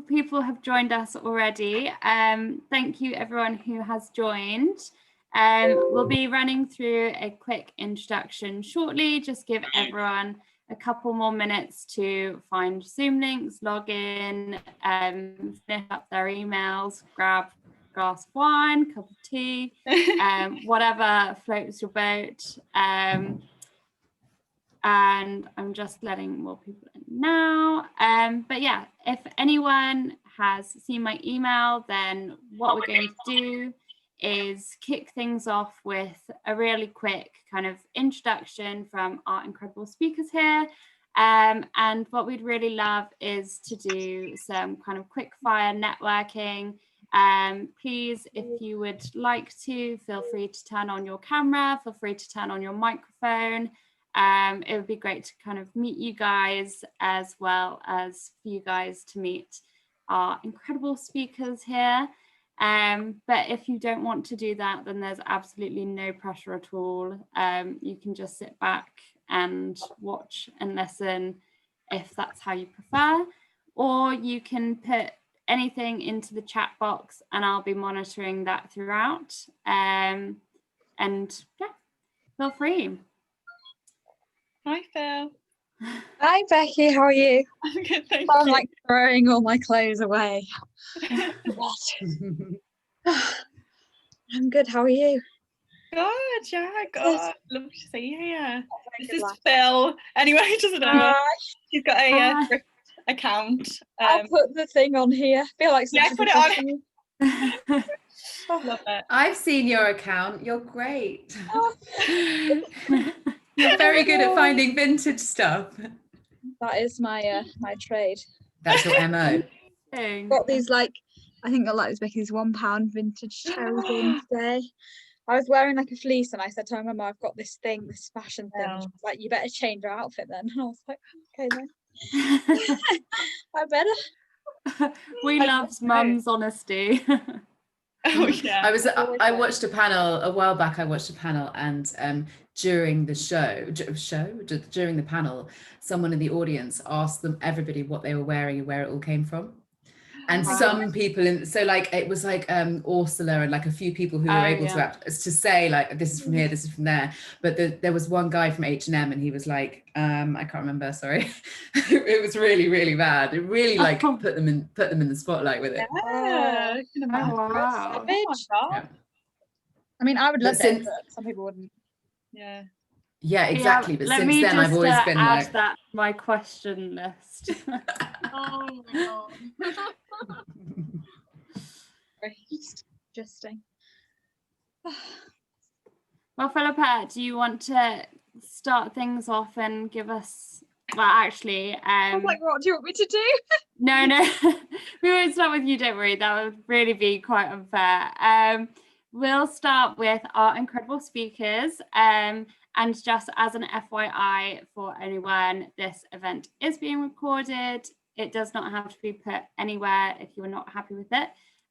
people have joined us already. Thank you everyone who has joined. We'll be running through a quick introduction shortly. Just give everyone a couple more minutes to find Zoom links, log in, finish up their emails, grab a glass of wine, cup of tea, whatever floats your boat. And I'm just letting more people in now. But yeah, if anyone has seen my email, then what we're going to do is kick things off with a really quick kind of introduction from our incredible speakers here. And what we'd really love is to do some kind of quick fire networking. Please, if you would like to, feel free to turn on your camera, feel free to turn on your microphone. It would be great to kind of meet you guys, as well as for you guys to meet our incredible speakers here. But if you don't want to do that, then there's absolutely no pressure at all. You can just sit back and watch and listen if that's how you prefer, or you can put anything into the chat box and I'll be monitoring that throughout. And yeah, feel free. Hi Phil. Hi Becky, how are you? I'm good, thank I'm you. like throwing all my clothes away. I'm good, how are you? Good, yeah, good. Lovely to see you here. This is laugh. Phil. Anyway, he doesn't know. He's got a thrift account. I'll put the thing on here. I feel like Yeah, such a put it on. Love it. I've seen your account. You're great. You're very good at finding vintage stuff. That is my my trade. That's your MO. Got these like, I think I like this Becky's £1 vintage cherries on today. I was wearing like a fleece and I said to my mum, I've got this thing, this fashion thing. Oh. She was like, you better change your outfit then. And I was like, okay then. I better. We love mum's honesty. Oh yeah. I watched a panel a while back. I watched a panel, and during the panel, someone in the audience asked everybody what they were wearing and where it all came from. And some people so like it was like Ursula and like a few people who were able to say like, this is from here, this is from there. But there was one guy from H&M and he was like, I can't remember, sorry. It was really, really bad. It really like put them in the spotlight with it. Yeah. Wow. Oh my God. Yeah. I mean, I would love it, but some people wouldn't. Yeah. Yeah, exactly. But Let since me then, just I've always been add like, that to my question list. Oh my God. Interesting. Well, Philippa, do you want to start things off and give us? Well, actually, I was like, what do you want me to do? no, we won't start with you. Don't worry, that would really be quite unfair. We'll start with our incredible speakers. And just as an FYI for anyone, this event is being recorded. It does not have to be put anywhere if you are not happy with it.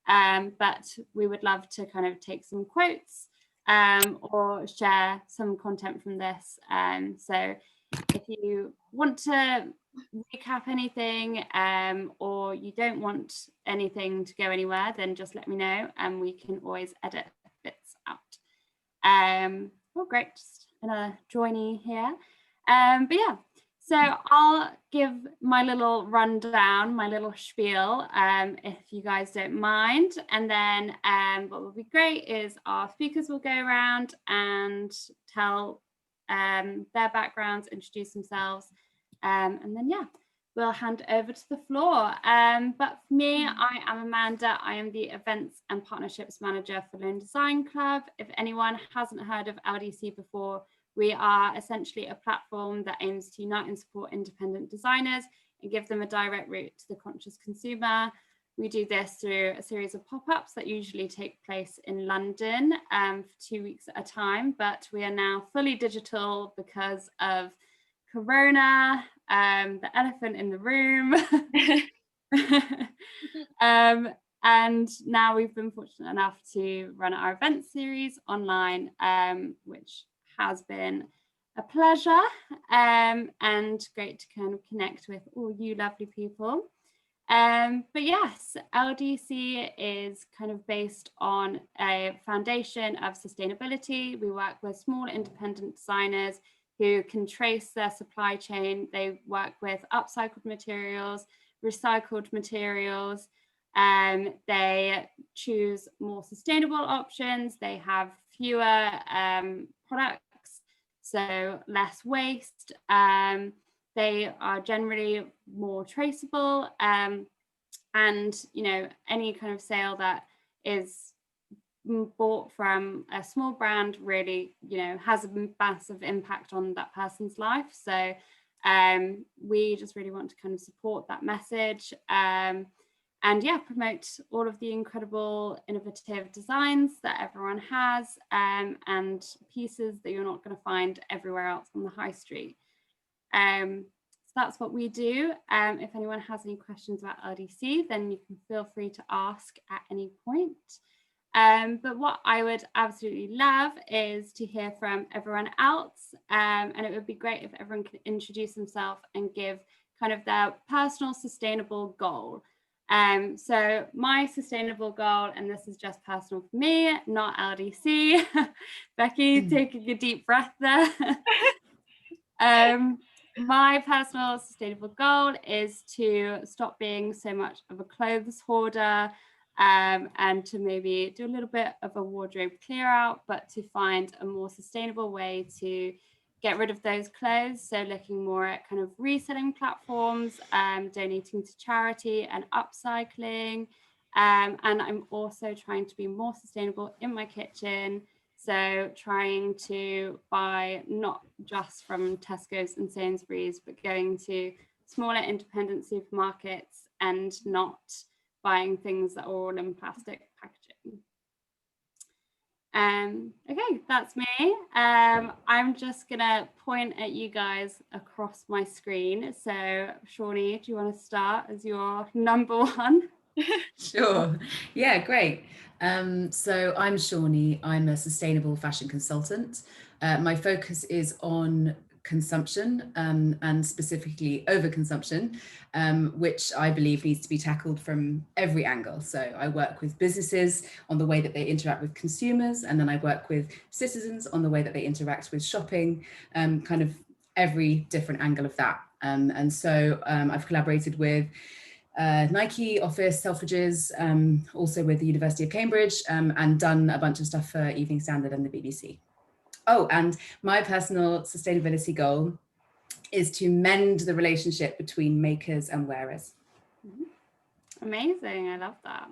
But we would love to kind of take some quotes or share some content from this. So if you want to recap anything or you don't want anything to go anywhere, then just let me know and we can always edit bits out. Oh, great. Just another joinie here. But yeah, so I'll give my little rundown, my little spiel, if you guys don't mind. And then what will be great is our speakers will go around and tell their backgrounds, introduce themselves. And then, yeah, we'll hand over to the floor. But for me, I am Amanda. I am the Events and Partnerships Manager for Lone Design Club. If anyone hasn't heard of LDC before, we are essentially a platform that aims to unite and support independent designers and give them a direct route to the conscious consumer. We do this through a series of pop-ups that usually take place in London for 2 weeks at a time, but we are now fully digital because of Corona, the elephant in the room. And now we've been fortunate enough to run our event series online, which has been a pleasure and great to kind of connect with all you lovely people. But yes, LDC is kind of based on a foundation of sustainability. We work with small independent designers who can trace their supply chain. They work with upcycled materials, recycled materials. They choose more sustainable options. They have fewer products, so less waste. They are generally more traceable, and any kind of sale that is bought from a small brand really has a massive impact on that person's life. So we just really want to kind of support that message, and promote all of the incredible innovative designs that everyone has, and pieces that you're not going to find everywhere else on the high street. So that's what we do. If anyone has any questions about LDC, then you can feel free to ask at any point. But what I would absolutely love is to hear from everyone else. And it would be great if everyone could introduce themselves and give kind of their personal sustainable goal. So my sustainable goal, and this is just personal for me, not LDC. Becky, taking a deep breath there. My personal sustainable goal is to stop being so much of a clothes hoarder, and to maybe do a little bit of a wardrobe clear out, but to find a more sustainable way to get rid of those clothes. So looking more at kind of reselling platforms, donating to charity and upcycling. And I'm also trying to be more sustainable in my kitchen. So trying to buy not just from Tesco's and Sainsbury's, but going to smaller independent supermarkets and not buying things that are all in plastic packaging. Okay, that's me. I'm just gonna point at you guys across my screen. So Shawnee, do you want to start as your number one? Sure. Yeah, great. So I'm Shawnee. I'm a sustainable fashion consultant. My focus is on consumption, and specifically overconsumption, which I believe needs to be tackled from every angle. So I work with businesses on the way that they interact with consumers, and then I work with citizens on the way that they interact with shopping, kind of every different angle of that. And so I've collaborated with Nike, Office, Selfridges, also with the University of Cambridge, and done a bunch of stuff for Evening Standard and the BBC. Oh, and my personal sustainability goal is to mend the relationship between makers and wearers. Amazing, I love that.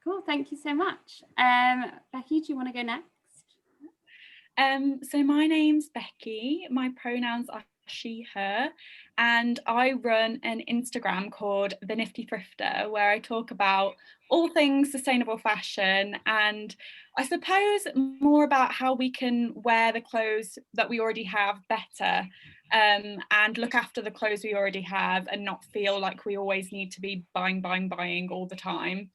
Cool, thank you so much. Becky, do you want to go next? So my name's Becky. My pronouns are she, her, and I run an Instagram called The Nifty Thrifter, where I talk about all things sustainable fashion, and I suppose more about how we can wear the clothes that we already have better, and look after the clothes we already have and not feel like we always need to be buying all the time.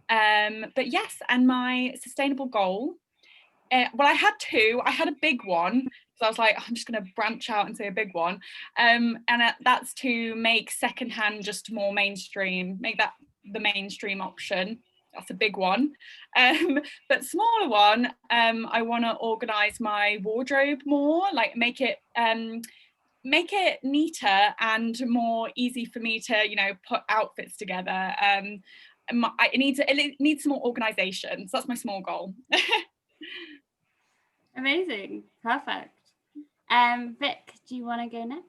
But yes, and my sustainable goal, well, I had two. I had a big one, so I was like, I'm just going to branch out and say a big one. And that's to make secondhand just more mainstream, make that the mainstream option. That's a big one. But smaller one, I want to organise my wardrobe more, like make it neater and more easy for me to, put outfits together. It needs more organisation. So that's my small goal. Amazing, perfect. Vic, do you want to go next?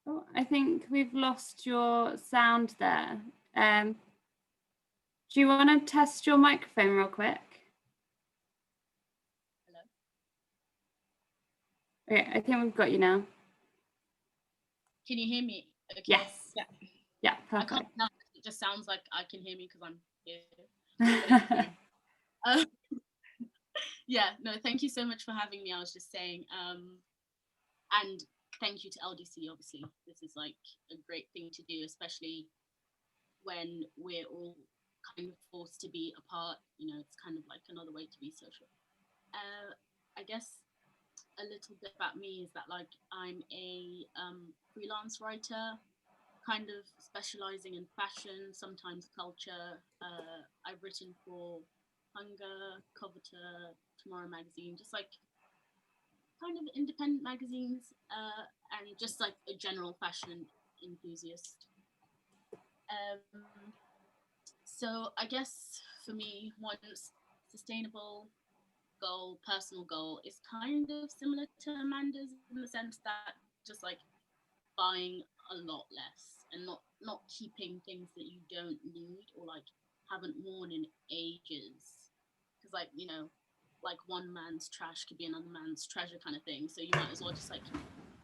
Oh, I think we've lost your sound there. Do you want to test your microphone real quick? Hello? Okay, I think we've got you now. Can you hear me? Okay. Yes. Yeah. Yeah, perfect. I can't tell. It just sounds like I can hear me because I'm here. Yeah, no, thank you so much for having me. I was just saying, and thank you to LDC. Obviously, this is like a great thing to do, especially when we're all kind of forced to be apart. It's kind of like another way to be social. I guess a little bit about me is that like I'm a freelance writer, kind of specializing in fashion, sometimes culture. I've written for Hunger, Coveter, Tomorrow Magazine, just like kind of independent magazines, and just like a general fashion enthusiast. So I guess for me, one sustainable goal, personal goal, is kind of similar to Amanda's in the sense that just like buying a lot less and not keeping things that you don't need or like haven't worn in ages, because like, you know, like one man's trash could be another man's treasure kind of thing, so you might as well just like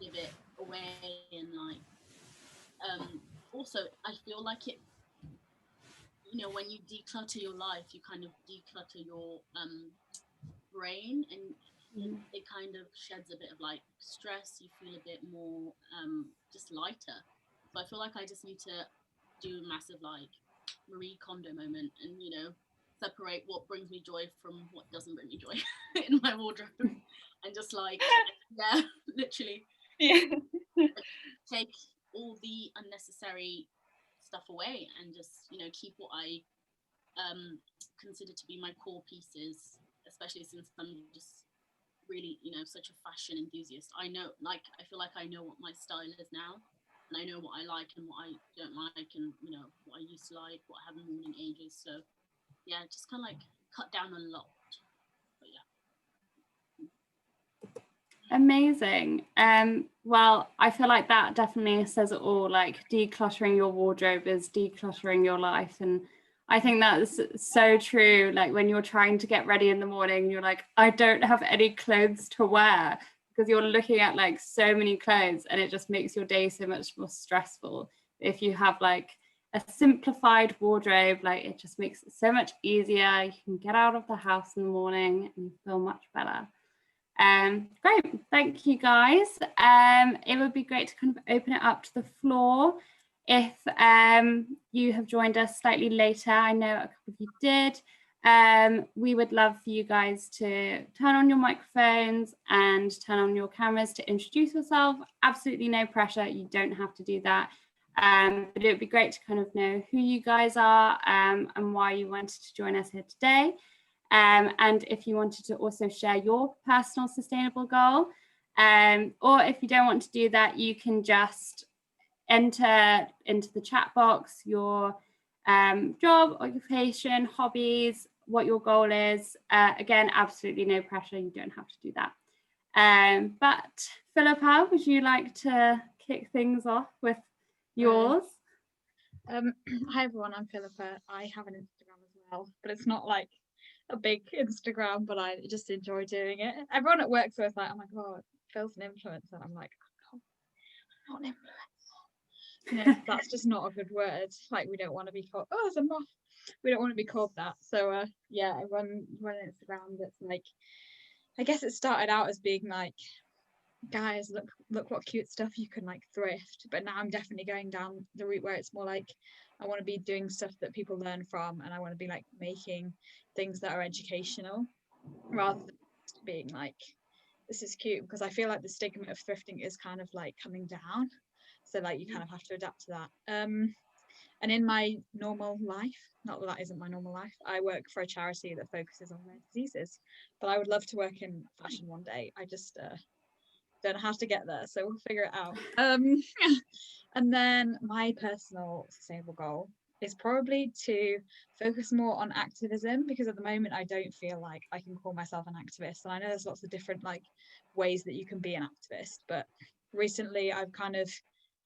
give it away. And like also I feel like it, you know, when you declutter your life, you kind of declutter your brain, and it kind of sheds a bit of like stress. You feel a bit more just lighter. So I feel like I just need to do a massive like Marie Kondo moment and, you know, separate what brings me joy from what doesn't bring me joy in my wardrobe, and just like, yeah, literally, Yeah. take all the unnecessary stuff away and just, you know, keep what I consider to be my core pieces, especially since I'm just really, you know, such a fashion enthusiast. I know, like, I feel like I know what my style is now, and I know what I like and what I don't like, and, you know, what I used to like, what I haven't worn in ages. So yeah, just kind of like cut down a lot. But yeah. Amazing. Well, I feel like that definitely says it all. Like, decluttering your wardrobe is decluttering your life, and I think that's so true. Like when you're trying to get ready in the morning, you're like, I don't have any clothes to wear, because you're looking at like so many clothes, and it just makes your day so much more stressful. If you have like a simplified wardrobe, like it just makes it so much easier. You can get out of the house in the morning and you feel much better. Great, thank you guys. It would be great to kind of open it up to the floor. If you have joined us slightly later, I know a couple of you did. We would love for you guys to turn on your microphones and turn on your cameras to introduce yourself. Absolutely no pressure, you don't have to do that. But it would be great to kind of know who you guys are and why you wanted to join us here today. And if you wanted to also share your personal sustainable goal, or if you don't want to do that, you can just enter into the chat box your job, occupation, hobbies, what your goal is. Again, absolutely no pressure, you don't have to do that. But Philippa, would you like to kick things off with yours? Hi everyone, I'm Philippa. I have an Instagram as well, but it's not like a big Instagram, but I just enjoy doing it. Everyone at work is like, oh my god, Phil's an influencer, and I'm like, oh, I'm not an influencer. You know, that's just not a good word. Like, we don't want to be called, oh, it's a moth. We don't want to be called that. So yeah, I run an Instagram that's like, I guess it started out as being like, guys, look what cute stuff you can like thrift, but now I'm definitely going down the route where it's more like I want to be doing stuff that people learn from, and I want to be like making things that are educational rather than just being like, this is cute, because I feel like the stigma of thrifting is kind of like coming down, so like you kind of have to adapt to that. And in my normal life, not that isn't my normal life, I work for a charity that focuses on rare diseases, but I would love to work in fashion one day. I just don't know how to get there, so we'll figure it out. And then my personal sustainable goal is probably to focus more on activism, because at the moment I don't feel like I can call myself an activist, and I know there's lots of different like ways that you can be an activist, but recently I've kind of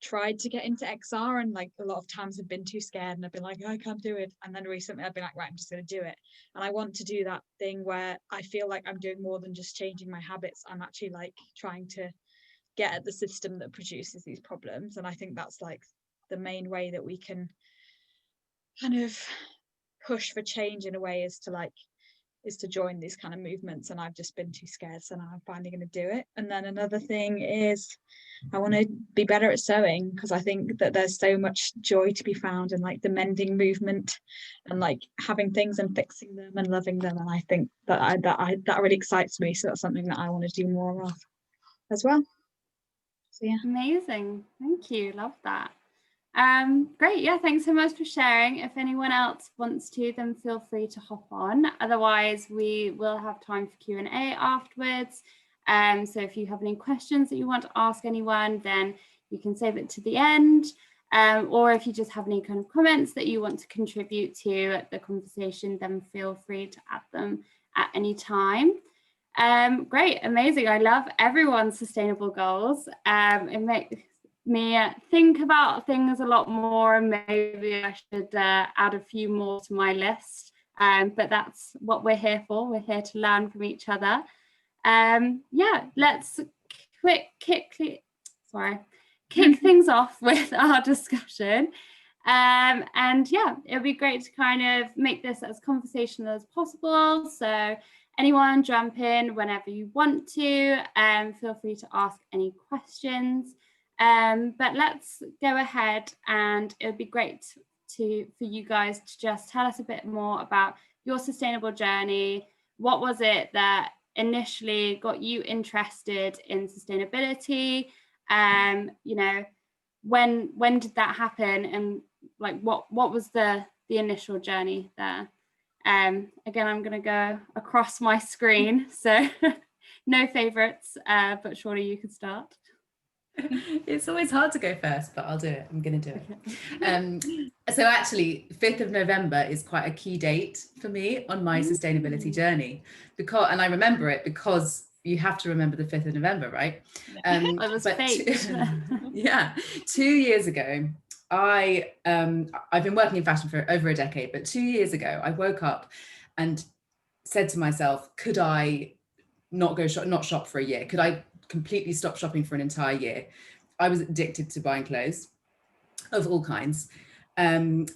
tried to get into XR, and like a lot of times I've been too scared and I've been like, I can't do it, and then recently I've been like, right, I'm just going to do it. And I want to do that thing where I feel like I'm doing more than just changing my habits. I'm actually like trying to get at the system that produces these problems, and I think that's like the main way that we can kind of push for change in a way, is to join these kind of movements, and I've just been too scared, so now I'm finally going to do it. And then another thing is I want to be better at sewing, because I think that there's so much joy to be found in like the mending movement and like having things and fixing them and loving them, and I think that really excites me, so that's something that I want to do more of. as well. So yeah. Amazing. Thank you. Love that. Great. Yeah, thanks so much for sharing. If anyone else wants to, then feel free to hop on. Otherwise, we will have time for Q&A afterwards. So if you have any questions that you want to ask anyone, then you can save it to the end. Or if you just have any kind of comments that you want to contribute to the conversation, then feel free to add them at any time. Great, amazing. I love everyone's sustainable goals. It makes me think about things a lot more, and maybe I should add a few more to my list. But that's what we're here for. We're here to learn from each other. Yeah, let's kick things off with our discussion. And yeah, it'll be great to kind of make this as conversational as possible. So anyone jump in whenever you want to, feel free to ask any questions. But let's go ahead, and it would be great for you guys to just tell us a bit more about your sustainable journey. What was it that initially got you interested in sustainability? You know, when did that happen, and like what was the initial journey there? Again, I'm going to go across my screen, so no favorites, but surely you could start. It's always hard to go first, but I'll do it. I'm going to do it. So actually, 5th of November is quite a key date for me on my sustainability journey, and I remember it because you have to remember the 5th of November, right? It was fate. Yeah, 2 years ago, I've been working in fashion for over a decade, but 2 years ago, I woke up and said to myself, could I not shop for a year? Could I completely stop shopping for an entire year? I was addicted to buying clothes of all kinds. And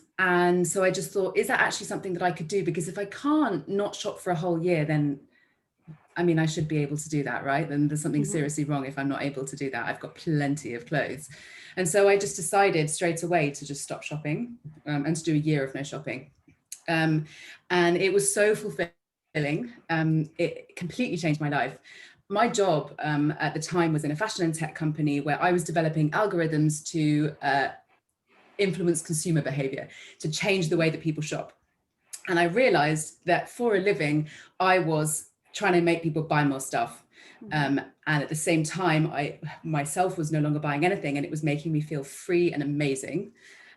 so I just thought, is that actually something that I could do? Because if I can't not shop for a whole year, then I mean, I should be able to do that, right? Then there's something seriously wrong if I'm not able to do that. I've got plenty of clothes. And so I just decided straight away to just stop shopping and to do a year of no shopping. And it was so fulfilling. It completely changed my life. My job at the time was in a fashion and tech company where I was developing algorithms to influence consumer behavior, to change the way that people shop. And I realized that for a living, I was trying to make people buy more stuff. And at the same time, I myself was no longer buying anything, and it was making me feel free and amazing.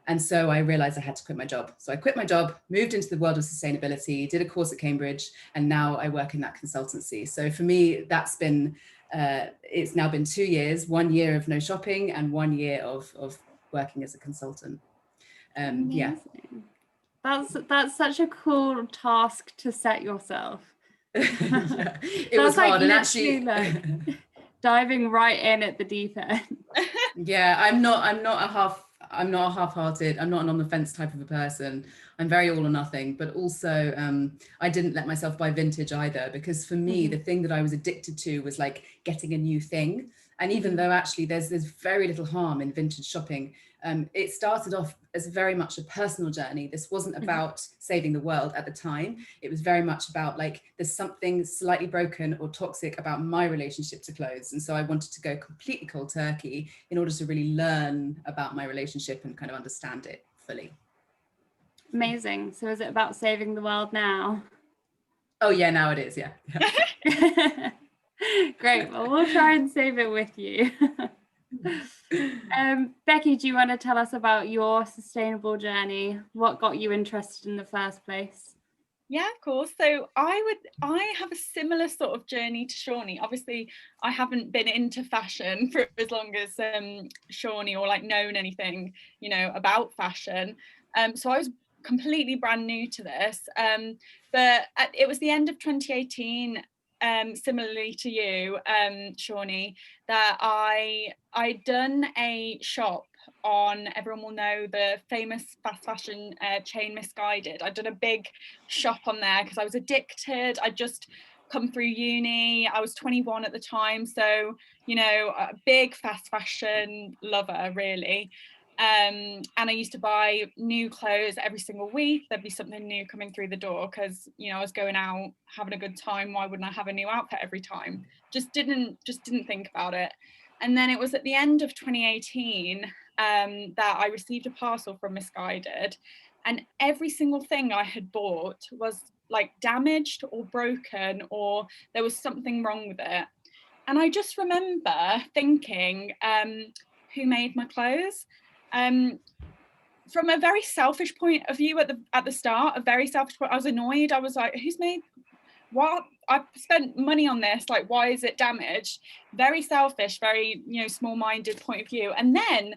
And so I realized I had to quit my job. So I quit my job, moved into the world of sustainability, did a course at Cambridge, and now I work in that consultancy. So for me, that's been, it's now been 2 years, 1 year of no shopping and 1 year of working as a consultant. Yeah. That's such a cool task to set yourself. Yeah, it was hard, and actually like diving right in at the deep end. Yeah, I'm not a half-hearted, I'm not an on the fence type of a person. I'm very all or nothing, but also I didn't let myself buy vintage either, because for me, the thing that I was addicted to was like getting a new thing. And even though actually there's very little harm in vintage shopping, it started off as very much a personal journey. This wasn't about saving the world at the time. It was very much about like, there's something slightly broken or toxic about my relationship to clothes. And so I wanted to go completely cold turkey in order to really learn about my relationship and kind of understand it fully. Amazing. So is it about saving the world now? Oh yeah, now it is, yeah. Great, well, we'll try and save it with you. Becky, do you want to tell us about your sustainable journey? What got you interested in the first place? Yeah, of course. So I have a similar sort of journey to Shawnee. Obviously, I haven't been into fashion for as long as Shawnee, or like known anything, you know, about fashion. So I was completely brand new to this. But it was the end of 2018. Similarly to you, Shawnee, that I'd done a shop on, everyone will know the famous fast fashion chain Misguided. I'd done a big shop on there because I was addicted. I'd just come through uni. I was 21 at the time, so you know, a big fast fashion lover really. And I used to buy new clothes every single week. There'd be something new coming through the door because, you know, I was going out having a good time. Why wouldn't I have a new outfit every time? Just didn't think about it. And then it was at the end of 2018 that I received a parcel from Misguided, and every single thing I had bought was like damaged or broken, or there was something wrong with it. And I just remember thinking, who made my clothes? From a very selfish point of view at the start, a very selfish point, I was annoyed. I was like, who's made what? I've spent money on this, like, why is it damaged? Very selfish, very, you know, small-minded point of view. And then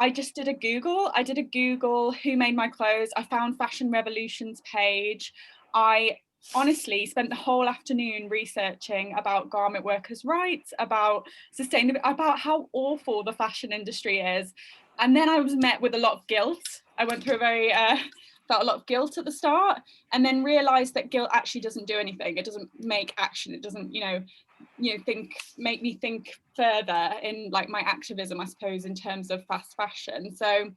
I just did a Google. I did a Google, who made my clothes? I found Fashion Revolution's page. I honestly spent the whole afternoon researching about garment workers' rights, about sustainability, about how awful the fashion industry is. And then I was met with a lot of guilt. I went through a very, felt a lot of guilt at the start, and then realized that guilt actually doesn't do anything. It doesn't make action. It doesn't, make me think further in like my activism, I suppose, in terms of fast fashion. So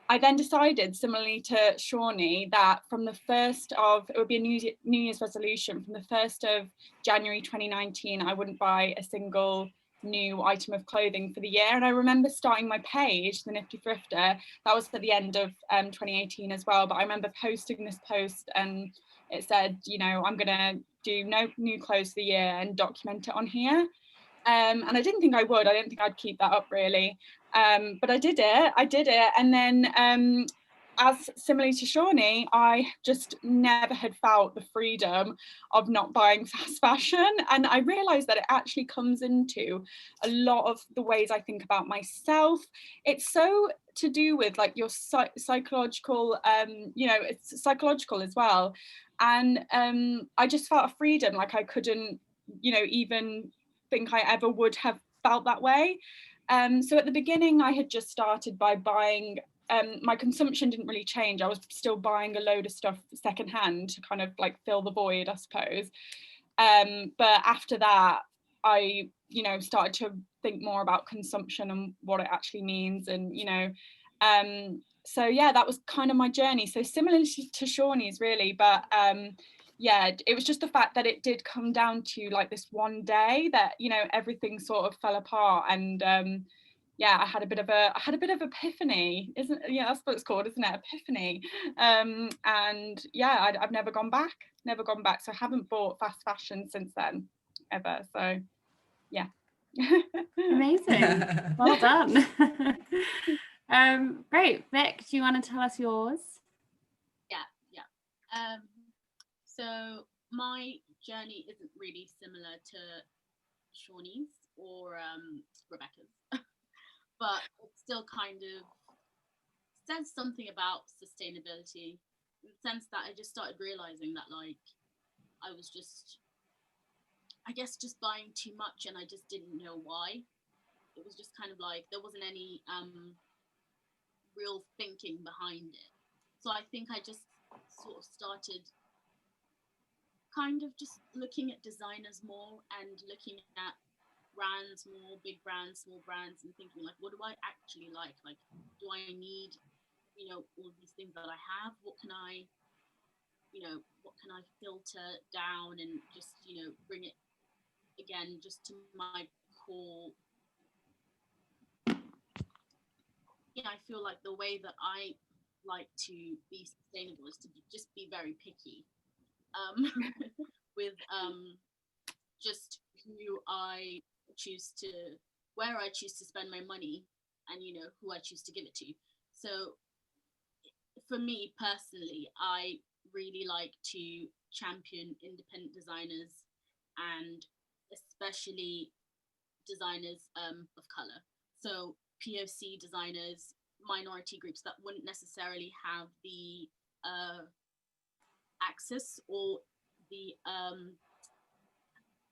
I then decided, similarly to Shawnee, that from the 1st of, it would be a New Year's resolution, from the 1st of January 2019, I wouldn't buy a single new item of clothing for the year. And I remember starting my page, the Nifty Thrifter, that was at the end of 2018 as well, but I remember posting this post and it said, you know, I'm gonna do no new clothes for the year and document it on here. And I didn't think I would. I didn't think I'd keep that up really. But I did it. And then as similarly to Shawnee, I just never had felt the freedom of not buying fast fashion. And I realized that it actually comes into a lot of the ways I think about myself. It's so to do with like your psychological, it's psychological as well. And I just felt a freedom, like I couldn't, even think I ever would have felt that way. So at the beginning, I had just started by buying, my consumption didn't really change. I was still buying a load of stuff secondhand to kind of like fill the void, I suppose. But after that, I, started to think more about consumption and what it actually means. And, so yeah, that was kind of my journey. So similar to Shawnee's really, but yeah, it was just the fact that it did come down to like this one day that, everything sort of fell apart. And yeah, I had a bit of epiphany, that's what it's called, isn't it? Epiphany. And yeah, I've never gone back. So I haven't bought fast fashion since then, ever. So yeah. Amazing. Well done. Great. Vic, do you want to tell us yours? Yeah. So my journey isn't really similar to Shawnee's or Rebecca's, but it still kind of says something about sustainability in the sense that I just started realizing that like I was just buying too much and I just didn't know why. It was just kind of like there wasn't any real thinking behind it. So I think I just sort of started kind of just looking at designers more and looking at brands more, big brands, small brands, and thinking like, what do I actually like? Like, do I need, all of these things that I have? What can I filter down and just, bring it again just to my core. I feel like the way that I like to be sustainable is to just be very picky with just where I choose to spend my money and who I choose to give it to. So for me personally, I really like to champion independent designers and especially designers of color. So POC designers, minority groups that wouldn't necessarily have the access or the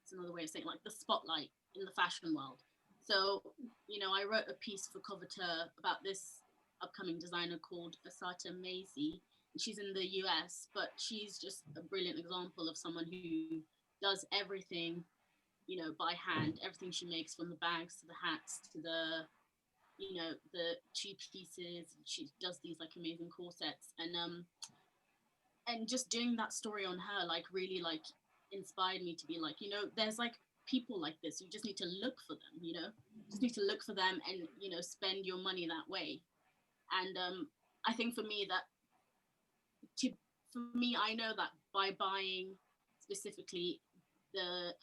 it's another way of saying like the spotlight in the fashion world. So I wrote a piece for Coveter about this upcoming designer called Asata Maisie. She's in the US, but she's just a brilliant example of someone who does everything by hand. Everything she makes, from the bags to the hats to the you know, the 2 pieces. She does these like amazing corsets, and just doing that story on her like really like inspired me to be like, you know, there's like people like this. You just need to look for them, you know, just need to look for them and, you know, spend your money that way. And I think for me I know that by buying specifically the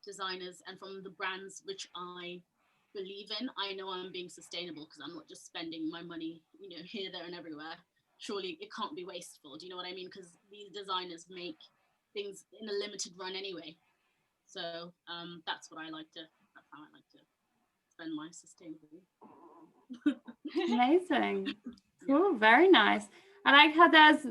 designers and from the brands which I believe in, I know I'm being sustainable because I'm not just spending my money, you know, here, there, and everywhere. Surely it can't be wasteful. Do you know what I mean? Because these designers make things in a limited run anyway. So that's how I like to spend my sustainable. Amazing. Cool, very nice. I like how there's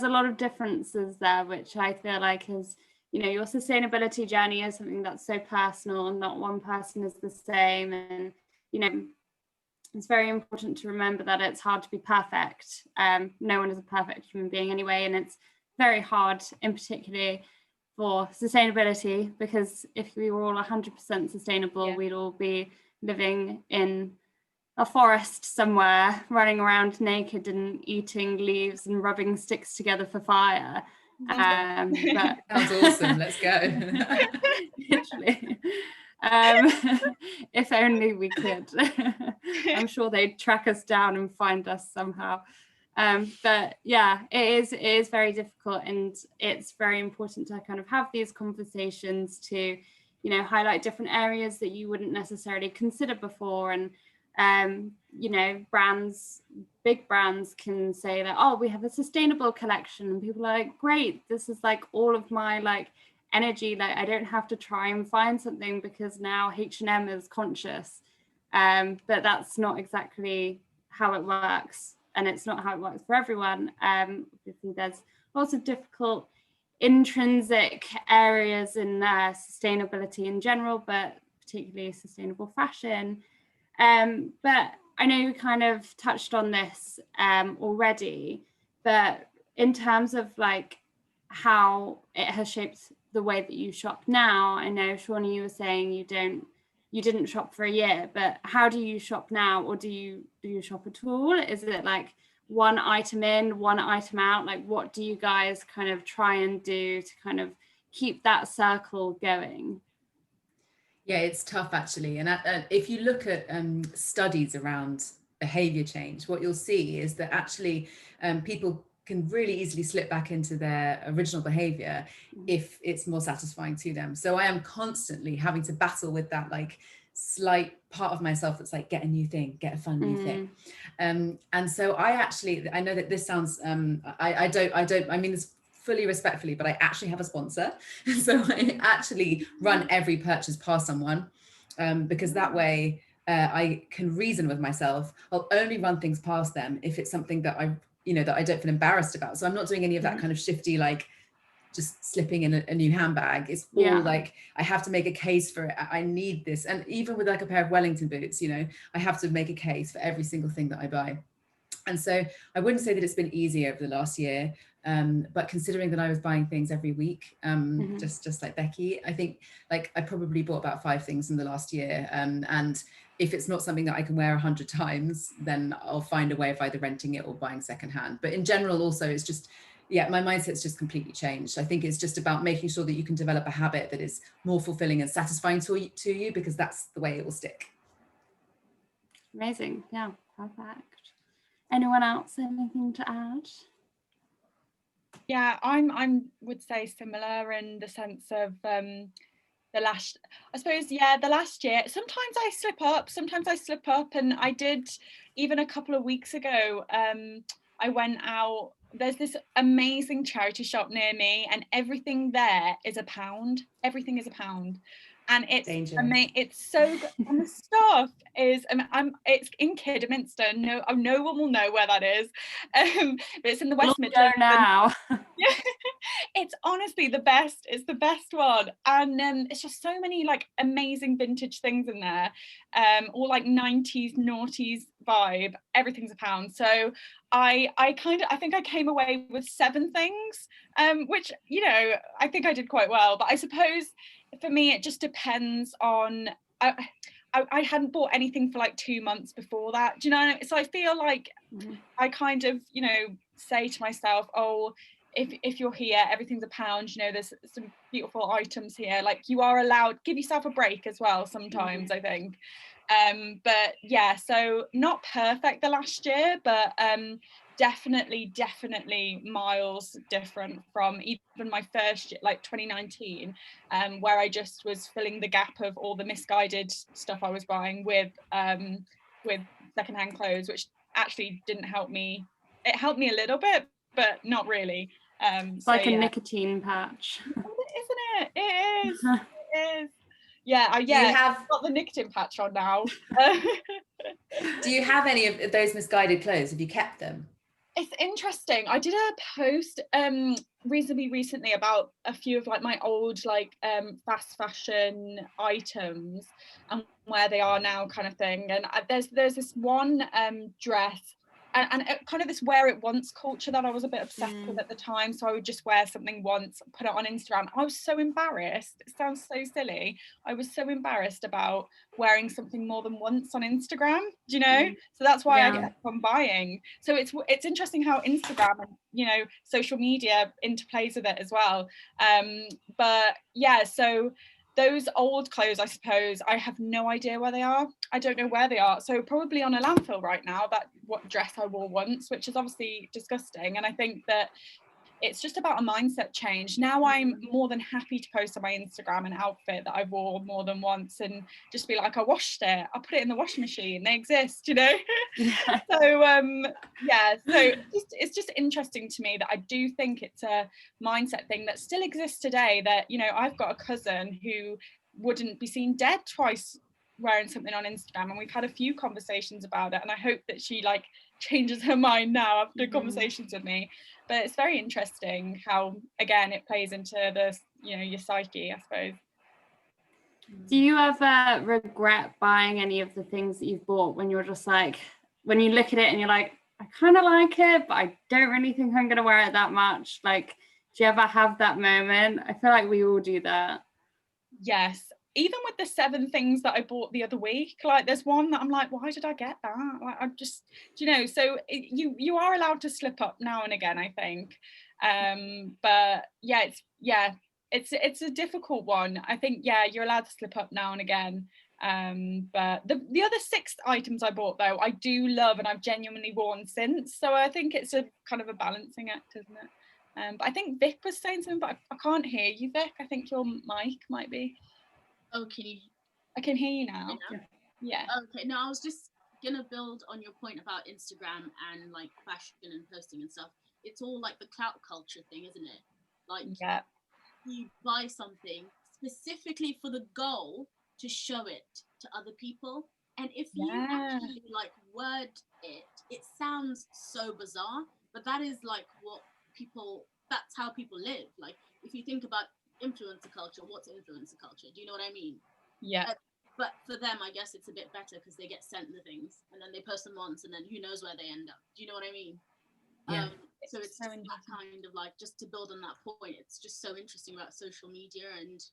a lot of differences there, which I feel like is, you know, your sustainability journey is something that's so personal and not one person is the same. And, you know, it's very important to remember that it's hard to be perfect. No one is a perfect human being anyway, and it's very hard, in particular for sustainability, because if we were all 100% sustainable, we'd all be living in a forest somewhere, running around naked and eating leaves and rubbing sticks together for fire. But sounds awesome. Let's go. Literally. If only we could. I'm sure they'd track us down and find us somehow. But yeah, it is very difficult, and it's very important to kind of have these conversations to, you know, highlight different areas that you wouldn't necessarily consider before. And you know, big brands can say that, oh, we have a sustainable collection, and people are like, great, this is like all of my like energy, like I don't have to try and find something because now H&M is conscious. But that's not exactly how it works, and it's not how it works for everyone. Obviously there's lots of difficult intrinsic areas in sustainability in general, but particularly sustainable fashion. But I know you kind of touched on this already, but in terms of like how it has shaped the way that you shop now, I know, Shawnee, you were saying you didn't shop for a year, but how do you shop now? Or do you shop at all? Is it like one item in, one item out? Like, what do you guys kind of try and do to kind of keep that circle going? Yeah, it's tough actually. And if you look at studies around behavior change, what you'll see is that actually people can really easily slip back into their original behavior if it's more satisfying to them. So I am constantly having to battle with that like slight part of myself that's like, get a new thing, get a fun new thing. And so I know that this sounds, I mean this fully respectfully, but I actually have a sponsor. So I actually run every purchase past someone because that way I can reason with myself. I'll only run things past them if it's something that that I don't feel embarrassed about. So I'm not doing any of that kind of shifty, like just slipping in a new handbag. It's all like, I have to make a case for it. I need this. And even with like a pair of Wellington boots, you know, I have to make a case for every single thing that I buy. And so I wouldn't say that it's been easy over the last year, but considering that I was buying things every week, just like Becky, I think like I probably bought about 5 things in the last year. And if it's not something that I can wear 100 times, then I'll find a way of either renting it or buying secondhand. But in general, also, it's just, my mindset's just completely changed. I think it's just about making sure that you can develop a habit that is more fulfilling and satisfying to you, because that's the way it will stick. Amazing. Yeah, perfect. Anyone else, anything to add? Yeah, I would say similar in the sense of the last year. Sometimes I slip up, and I did even a couple of weeks ago. I went out. There's this amazing charity shop near me, and everything there is £1. Everything is £1. And it's amazing. It's so good. And the stuff is, it's in Kidderminster. No one will know where that is. But it's in the West Midlands now. Yeah, it's honestly the best. It's the best one, and it's just so many like amazing vintage things in there, all like 90s noughties vibe. Everything's £1. So I think I came away with 7 things, which, you know, I think I did quite well. But I suppose for me it just depends on. I hadn't bought anything for like 2 months before that, do you know? So I feel like I kind of, you know, say to myself, oh, if you're here, everything's £1, you know, there's some beautiful items here, like you are allowed, give yourself a break as well sometimes, I think. But yeah, so not perfect the last year, but definitely miles different from even my first year, like 2019, where I just was filling the gap of all the misguided stuff I was buying with secondhand clothes, which actually didn't help me. It helped me a little bit, but not really. It's like a nicotine patch. Isn't it? It is. It is. Yeah, Do you have, I've got the nicotine patch on now. do you have any of those misguided clothes? Have you kept them? It's interesting. I did a post reasonably recently about a few of like my old like fast fashion items and where they are now, kind of thing. And there's this one dress and kind of this wear it once culture that I was a bit obsessed with at the time. So I would just wear something once, put it on Instagram. I was so embarrassed. It sounds so silly. I was so embarrassed about wearing something more than once on Instagram, do you know? So that's why I kept on buying. So it's interesting how Instagram and, you know, social media interplays with it as well. But yeah, so those old clothes, I suppose, I have no idea where they are. I don't know where they are. So probably on a landfill right now, that what dress I wore once, which is obviously disgusting. And I think that it's just about a mindset change. Now I'm more than happy to post on my Instagram an outfit that I wore more than once and just be like, I washed it, I put it in the washing machine, they exist, you know? So yeah, so it's just interesting to me that I do think it's a mindset thing that still exists today, that, you know, I've got a cousin who wouldn't be seen dead twice wearing something on Instagram, and we've had a few conversations about it, and I hope that she like changes her mind now after conversations with me. But it's very interesting how, again, it plays into the, you know, your psyche, I suppose. Do you ever regret buying any of the things that you've bought when you're just like, when you look at it and you're like, I kind of like it, but I don't really think I'm going to wear it that much? Like, do you ever have that moment? I feel like we all do that. Yes. Even with the 7 things that I bought the other week, like there's one that I'm like, why did I get that? Like, I just, you know, so you are allowed to slip up now and again, I think. But yeah, it's a difficult one. I think, yeah, you're allowed to slip up now and again. But the other 6 items I bought, though, I do love and I've genuinely worn since. So I think it's a kind of a balancing act, isn't it? But I think Vic was saying something, but I can't hear you, Vic. I think your mic might be. Oh, can you? I can hear you now. Yeah. Okay. No, I was just gonna build on your point about Instagram and like fashion and posting and stuff. It's all like the clout culture thing, isn't it? Like, yeah, you buy something specifically for the goal to show it to other people, and if you actually like word it, it sounds so bizarre, but that is like what people. That's how people live. Like, if you think about influencer culture, what's influencer culture? Do you know what I mean? Yeah. But for them, I guess it's a bit better because they get sent the things and then they post them once and then who knows where they end up. Do you know what I mean? Yeah. So it's so that kind of like, just to build on that point, it's just so interesting about social media and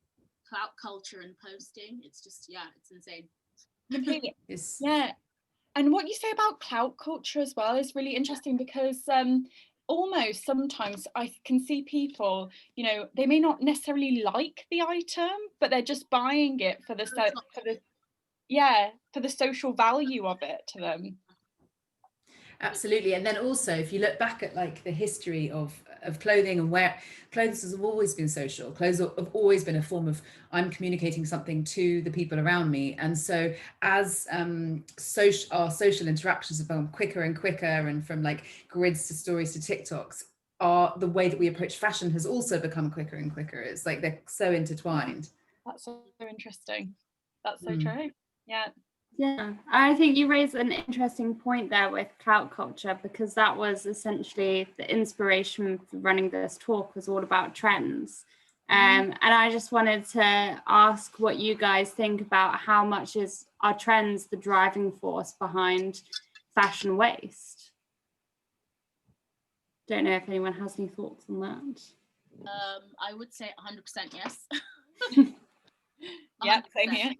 clout culture and posting. It's just, yeah, it's insane. Completely. Yeah. And what you say about clout culture as well is really interesting, because almost sometimes I can see people, you know, they may not necessarily like the item, but they're just buying it for the social value of it to them. Absolutely. And then also, if you look back at like the history of clothing and wear, clothes has always been social. Clothes have always been a form of, I'm communicating something to the people around me. And so as our social interactions have become quicker and quicker, and from like grids to stories to TikToks, the way that we approach fashion has also become quicker and quicker. It's like they're so intertwined. That's so interesting. That's so true. Yeah. Yeah, I think you raised an interesting point there with clout culture, because that was essentially the inspiration for running this talk, was all about trends. And I just wanted to ask what you guys think about how much are trends the driving force behind fashion waste? Don't know if anyone has any thoughts on that. I would say 100% yes. Yeah, same here.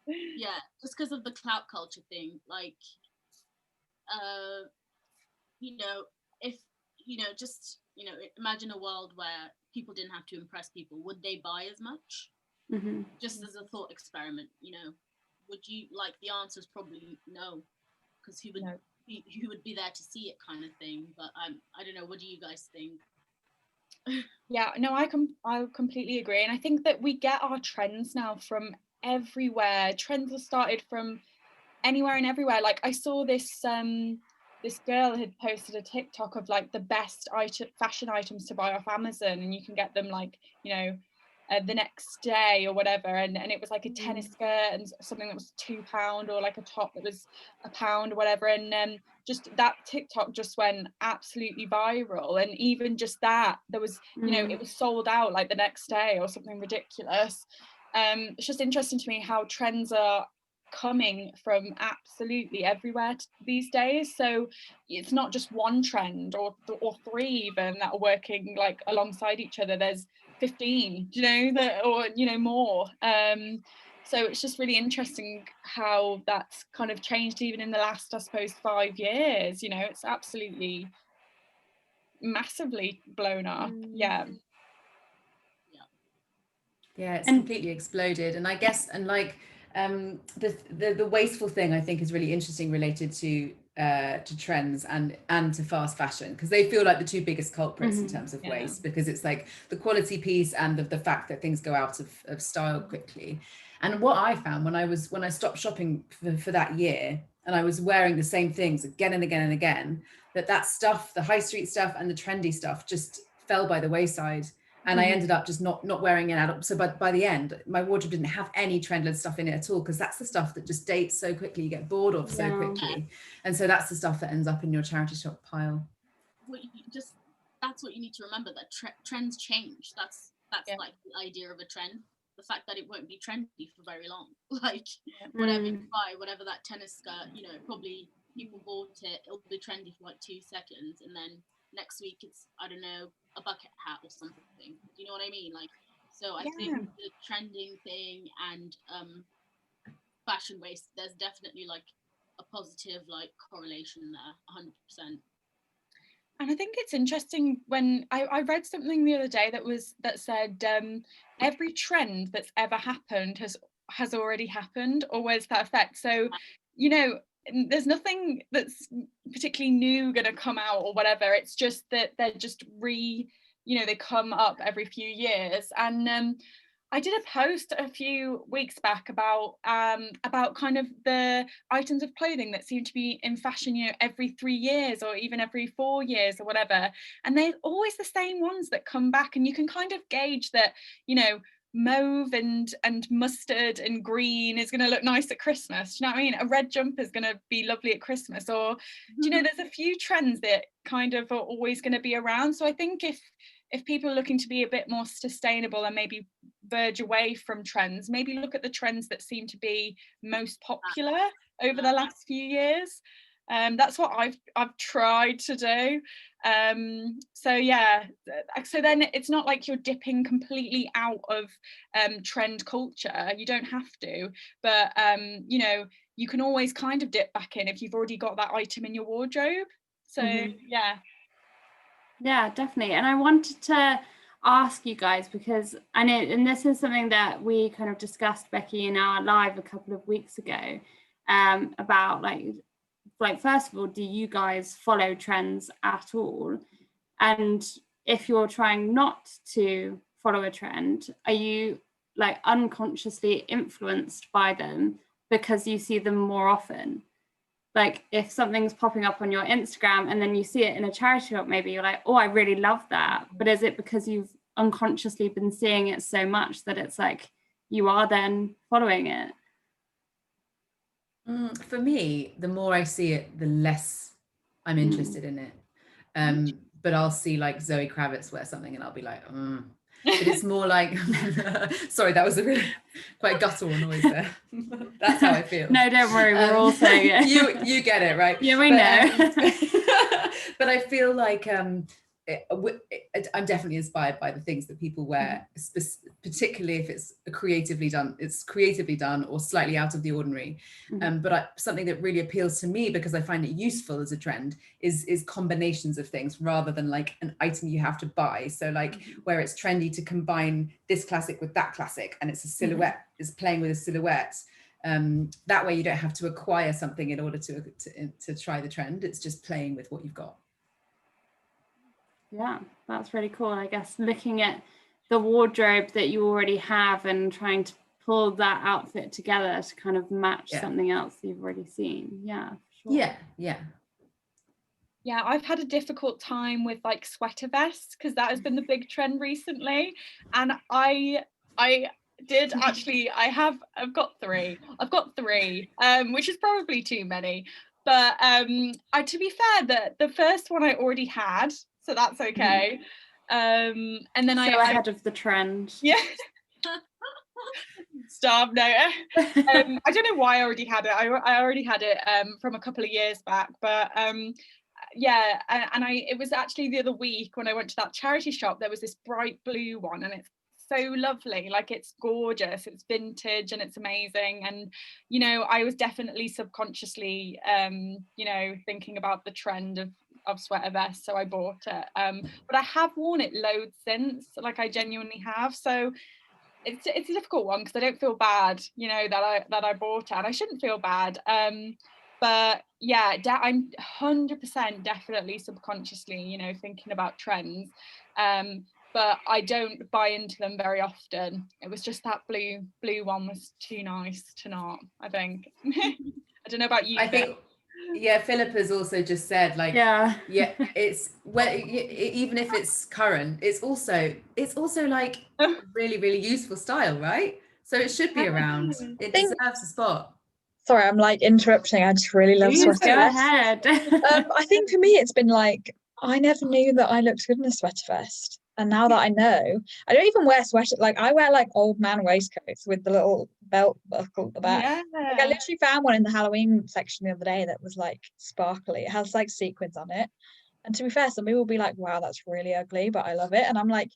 Yeah, just because of the clout culture thing, like, you know, if, just, imagine a world where people didn't have to impress people, would they buy as much? Mm-hmm. Just as a thought experiment, would you, like, the answer is probably no, because who would be there to see it, kind of thing. But I don't know, what do you guys think? Yeah, no, I completely agree, and I think that we get our trends now from everywhere. Trends have started from anywhere and everywhere. Like, I saw this this girl had posted a TikTok of like the best fashion items to buy off Amazon, and you can get them like, the next day or whatever, and it was like a tennis skirt and something that was £2, or like a top that was £1 or whatever, and just that TikTok just went absolutely viral. And even just that, there was, it was sold out like the next day or something ridiculous. It's just interesting to me how trends are coming from absolutely everywhere these days. So it's not just one trend or three even that are working like alongside each other. There's 15, that, or more. So it's just really interesting how that's kind of changed even in the last, I suppose, 5 years. It's absolutely massively blown up. Yeah, it's completely exploded. And I guess, and like, the wasteful thing I think is really interesting, related to trends and to fast fashion, because they feel like the two biggest culprits in terms of waste, because it's like the quality piece and the fact that things go out of style quickly. And what I found when I stopped shopping for that year, and I was wearing the same things again and again and again, that stuff, the high street stuff and the trendy stuff, just fell by the wayside. And I ended up just not wearing it at all. So by the end, my wardrobe didn't have any trendless stuff in it at all, because that's the stuff that just dates so quickly, you get bored of so quickly. And so that's the stuff that ends up in your charity shop pile. Well, that's what you need to remember, that trends change. That's like the idea of a trend. The fact that it won't be trendy for very long. Like, whatever you buy, whatever that tennis skirt, probably people bought it, it'll be trendy for like 2 seconds, and then next week it's, I don't know, a bucket hat or something. Do you know what I mean? Like, so I think the trending thing and fashion waste, there's definitely like a positive like correlation there, 100%. And I think it's interesting when I read something the other day that said every trend that's ever happened has already happened, or was that effect. So there's nothing that's particularly new going to come out or whatever. It's just that they're just they come up every few years. And I did a post a few weeks back about kind of the items of clothing that seem to be in fashion, every 3 years or even every 4 years or whatever. And they're always the same ones that come back, and you can kind of gauge that, mauve and mustard and green is going to look nice at Christmas. Do you know what I mean? A red jumper is going to be lovely at Christmas. Or there's a few trends that kind of are always going to be around. So I think if people are looking to be a bit more sustainable and maybe verge away from trends, maybe look at the trends that seem to be most popular over the last few years. That's what I've tried to do. So then it's not like you're dipping completely out of trend culture. You don't have to, but you can always kind of dip back in if you've already got that item in your wardrobe. So yeah, definitely. And I wanted to ask you guys, because I know, and this is something that we kind of discussed, Becky, in our live a couple of weeks ago, about like first of all, do you guys follow trends at all? And if you're trying not to follow a trend, are you like unconsciously influenced by them because you see them more often? Like, if something's popping up on your Instagram and then you see it in a charity shop, maybe you're like, oh, I really love that. But is it because you've unconsciously been seeing it so much that it's like you are then following it? For me, the more I see it, the less I'm interested in it. But I'll see like Zoe Kravitz wear something and I'll be like, But it's more like, sorry, that was a really quite guttural noise there. That's how I feel. No, don't worry, we're all saying it. You get it, right? Yeah, we know. But I feel like I'm definitely inspired by the things that people wear, particularly if it's creatively done or slightly out of the ordinary. But something that really appeals to me, because I find it useful as a trend, is combinations of things rather than like an item you have to buy. So like where it's trendy to combine this classic with that classic, and it's a silhouette, is playing with a silhouette. That way you don't have to acquire something in order to try the trend. It's just playing with what you've got. Yeah, that's really cool. I guess looking at the wardrobe that you already have and trying to pull that outfit together to kind of match something else that you've already seen. Yeah, for sure. Yeah, I've had a difficult time with like sweater vests, because that has been the big trend recently. And I've got three, which is probably too many. But to be fair, the first one I already had, so that's okay. And then so ahead of the trend. Yeah. Stop. No. I don't know why I already had it. I already had it from a couple of years back, but yeah, and it was actually the other week when I went to that charity shop, there was this bright blue one, and it's so lovely, like it's gorgeous, it's vintage and it's amazing. And you know, I was definitely subconsciously you know, thinking about the trend of sweater vests, so I bought it. But I have worn it loads since, like I genuinely have. So it's a difficult one, because I don't feel bad, you know, that I bought it, and I shouldn't feel bad. But yeah, I'm 100% definitely subconsciously, you know, thinking about trends. But I don't buy into them very often. It was just that blue one was too nice to not, I think. I don't know about you. I think, yeah, Philippa's also just said, like, yeah, it's even if it's current, it's also like really, really useful style, right? So it should be around. It deserves a spot. Sorry, I'm like interrupting. I just really love sweater Go vests. ahead. I think for me, it's been like, I never knew that I looked good in a sweater vest. And now that I know, I don't even wear sweater. Like I wear like old man waistcoats with the little belt buckle at the back. Yeah. Like, I literally found one in the Halloween section the other day that was like sparkly. It has like sequins on it. And to be fair, some people will be like, wow, that's really ugly, but I love it. And I'm like,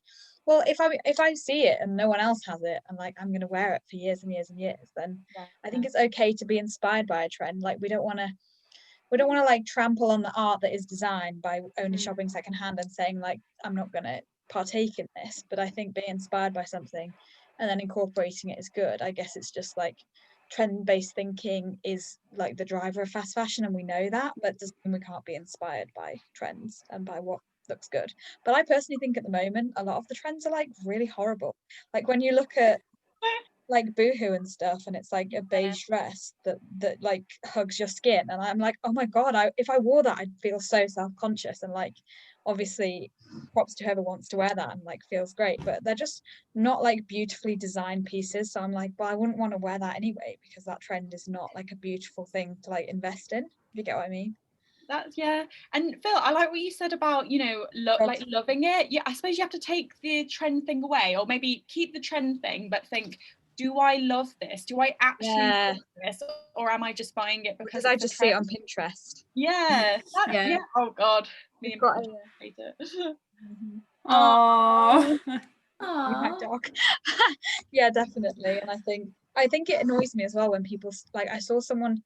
well, if I see it and no one else has it, and like I'm gonna wear it for years and years and years, then I think it's okay to be inspired by a trend. Like we don't want to like trample on the art that is designed by only shopping secondhand and saying like I'm not gonna partake in this. But I think being inspired by something and then incorporating it is good. I guess it's just like trend-based thinking is like the driver of fast fashion, and we know that, but doesn't mean we can't be inspired by trends and by what looks good. But I personally think at the moment a lot of the trends are like really horrible. Like when you look at like Boohoo and stuff, and it's like a beige dress that like hugs your skin, and I'm like, oh my god, if I wore that I'd feel so self-conscious. And like obviously props to whoever wants to wear that and like feels great, but they're just not like beautifully designed pieces. So I'm like, well, I wouldn't want to wear that anyway, because that trend is not like a beautiful thing to like invest in, if you get what I mean. That's, yeah. And Phil, I like what you said about, you know, like loving it. Yeah, I suppose you have to take the trend thing away, or maybe keep the trend thing, but think, do I love this? Do I actually love this? Or am I just buying it because I just see it on Pinterest? Yeah. Yeah. Oh God. Me and Pinterest hate it. Oh. My dog. Yeah, definitely. And I think it annoys me as well when people like, I saw someone,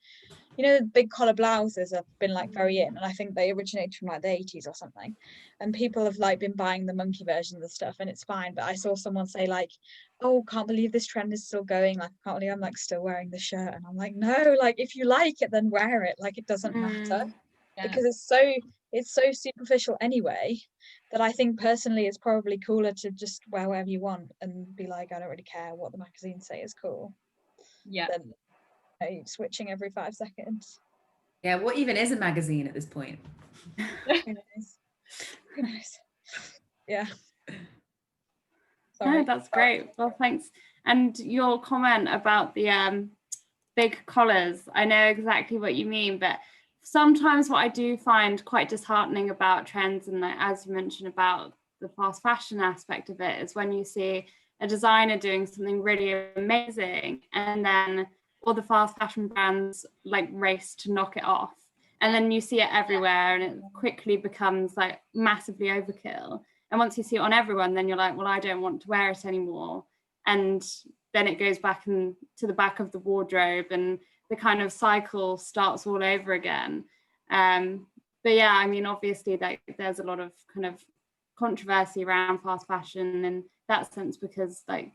you know, the big collar blouses have been like very in, and I think they originated from like the 80s or something, and people have like been buying the monkey versions of stuff, and it's fine. But I saw someone say like, oh, can't believe this trend is still going, like I can't believe I'm like still wearing the shirt. And I'm like, no, like if you like it then wear it, like it doesn't matter. Because it's so superficial anyway, that I think personally it's probably cooler to just wear whatever you want and be like, I don't really care what the magazines say is cool, than switching every 5 seconds. Yeah, what even is a magazine at this point? Who knows? Yeah. No, that's great. Well, thanks. And your comment about the big collars, I know exactly what you mean, but sometimes what I do find quite disheartening about trends, and like, as you mentioned about the fast fashion aspect of it, is when you see a designer doing something really amazing and then all the fast fashion brands like race to knock it off, and then you see it everywhere and it quickly becomes like massively overkill. And once you see it on everyone, then you're like, well, I don't want to wear it anymore. and then it goes back to the back of the wardrobe, and the kind of cycle starts all over again. But yeah, I mean, obviously there's a lot of kind of controversy around fast fashion in that sense, because like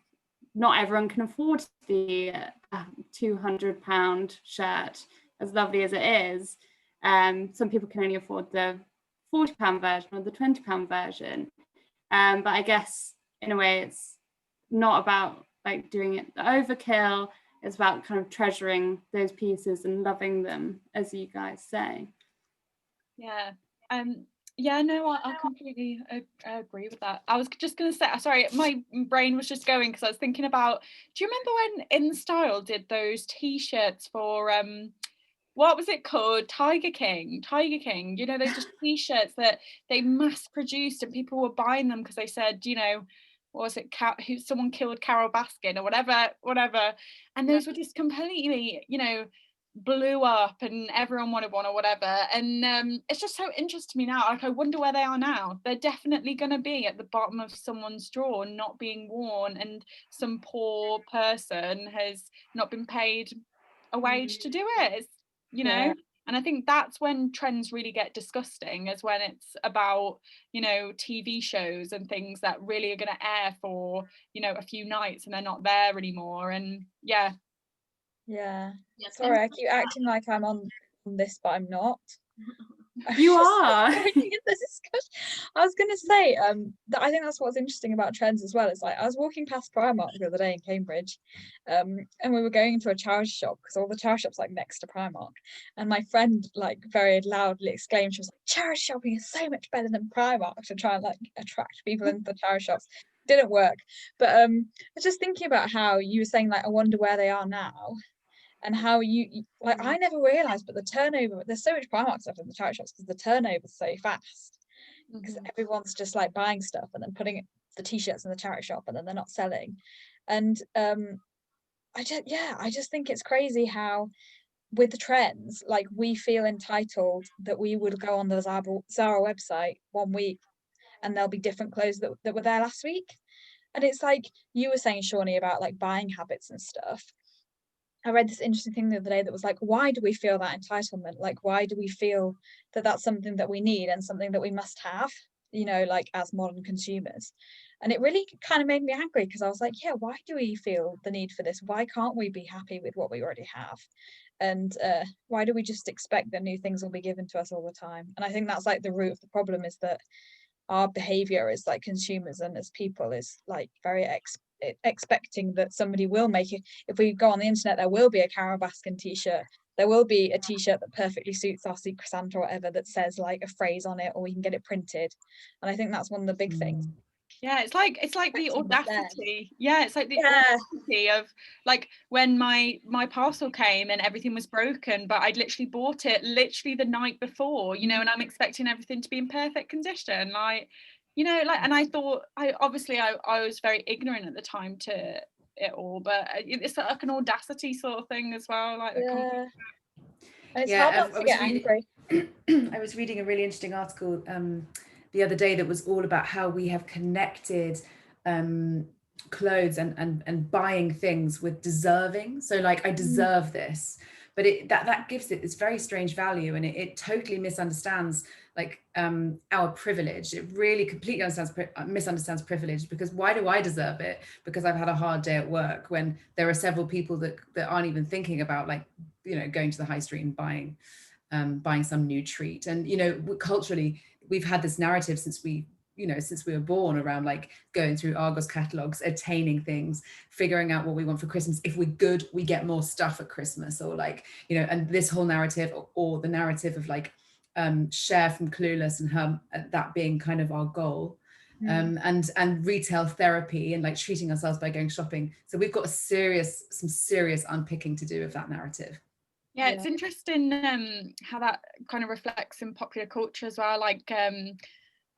not everyone can afford the £200 shirt, as lovely as it is. Some people can only afford the £40 version or the £20 version. But I guess in a way it's not about like doing it the overkill. It's about kind of treasuring those pieces and loving them, as you guys say. Yeah. Yeah, no, I completely agree with that. I was just going to say, sorry, my brain was just going because I was thinking about, do you remember when InStyle did those t-shirts for, what was it called? Tiger King, you know, those just t-shirts that they mass produced and people were buying them because they said, you know, what was it, someone killed Carol Baskin or whatever. And those were just completely, you know, blew up and everyone wanted one or whatever. And it's just so interesting to me now. Like, I wonder where they are now. They're definitely going to be at the bottom of someone's drawer, not being worn, and some poor person has not been paid a wage to do it. It's, you know, and I think that's when trends really get disgusting, is when it's about, you know, TV shows and things that really are going to air for, you know, a few nights and they're not there anymore. And yeah. Sorry, I keep acting like I'm on this, but I'm not. You are. I was gonna say that I think that's what's interesting about trends as well. It's like I was walking past Primark the other day in Cambridge, and we were going into a charity shop because all the charity shops like next to Primark, and my friend like very loudly exclaimed, she was like, charity shopping is so much better than Primark, to try and like attract people into the charity shops. Didn't work. But I was just thinking about how you were saying like, I wonder where they are now. And how you like, I never realized, but the turnover, there's so much Primark stuff in the charity shops because the turnover's so fast, because everyone's just like buying stuff and then putting the t-shirts in the charity shop and then they're not selling. And I just think it's crazy how with the trends, like we feel entitled that we would go on the Zara website one week and there'll be different clothes that were there last week. And it's like you were saying, Shawnee, about like buying habits and stuff. I read this interesting thing the other day that was like, why do we feel that entitlement? Like, why do we feel that that's something that we need and something that we must have, you know, like as modern consumers? And it really kind of made me angry, because I was like, yeah, why do we feel the need for this? Why can't we be happy with what we already have? And why do we just expect that new things will be given to us all the time? And I think that's like the root of the problem, is that our behavior as like consumers and as people is like very expecting that somebody will make it. If we go on the internet, there will be a Carol Baskin t-shirt, there will be a t-shirt that perfectly suits our Secret Santa or whatever, that says like a phrase on it, or we can get it printed. And I think that's one of the big things. Yeah, it's like the audacity. Yeah, it's like the audacity of like when my parcel came and everything was broken, but I'd literally bought it literally the night before, you know, and I'm expecting everything to be in perfect condition, like, you know, like, and I thought I was very ignorant at the time to it all, but it's like an audacity sort of thing as well, like and it's hard not to get angry. I was reading a really interesting article the other day that was all about how we have connected clothes and buying things with deserving. So like, I deserve this, but that gives it this very strange value, and it totally misunderstands like our privilege. It really completely misunderstands privilege, because why do I deserve it? Because I've had a hard day at work, when there are several people that aren't even thinking about, like, you know, going to the high street and buying some new treat. And, you know, culturally, we've had this narrative since we were born, around like going through Argos catalogs, attaining things, figuring out what we want for Christmas. If we're good, we get more stuff at Christmas, or like, you know, and this whole narrative, or the narrative of like Cher from Clueless, and her, that being kind of our goal. And retail therapy, and like treating ourselves by going shopping. So we've got some serious unpicking to do with that narrative. Yeah, it's interesting how that kind of reflects in popular culture as well. Like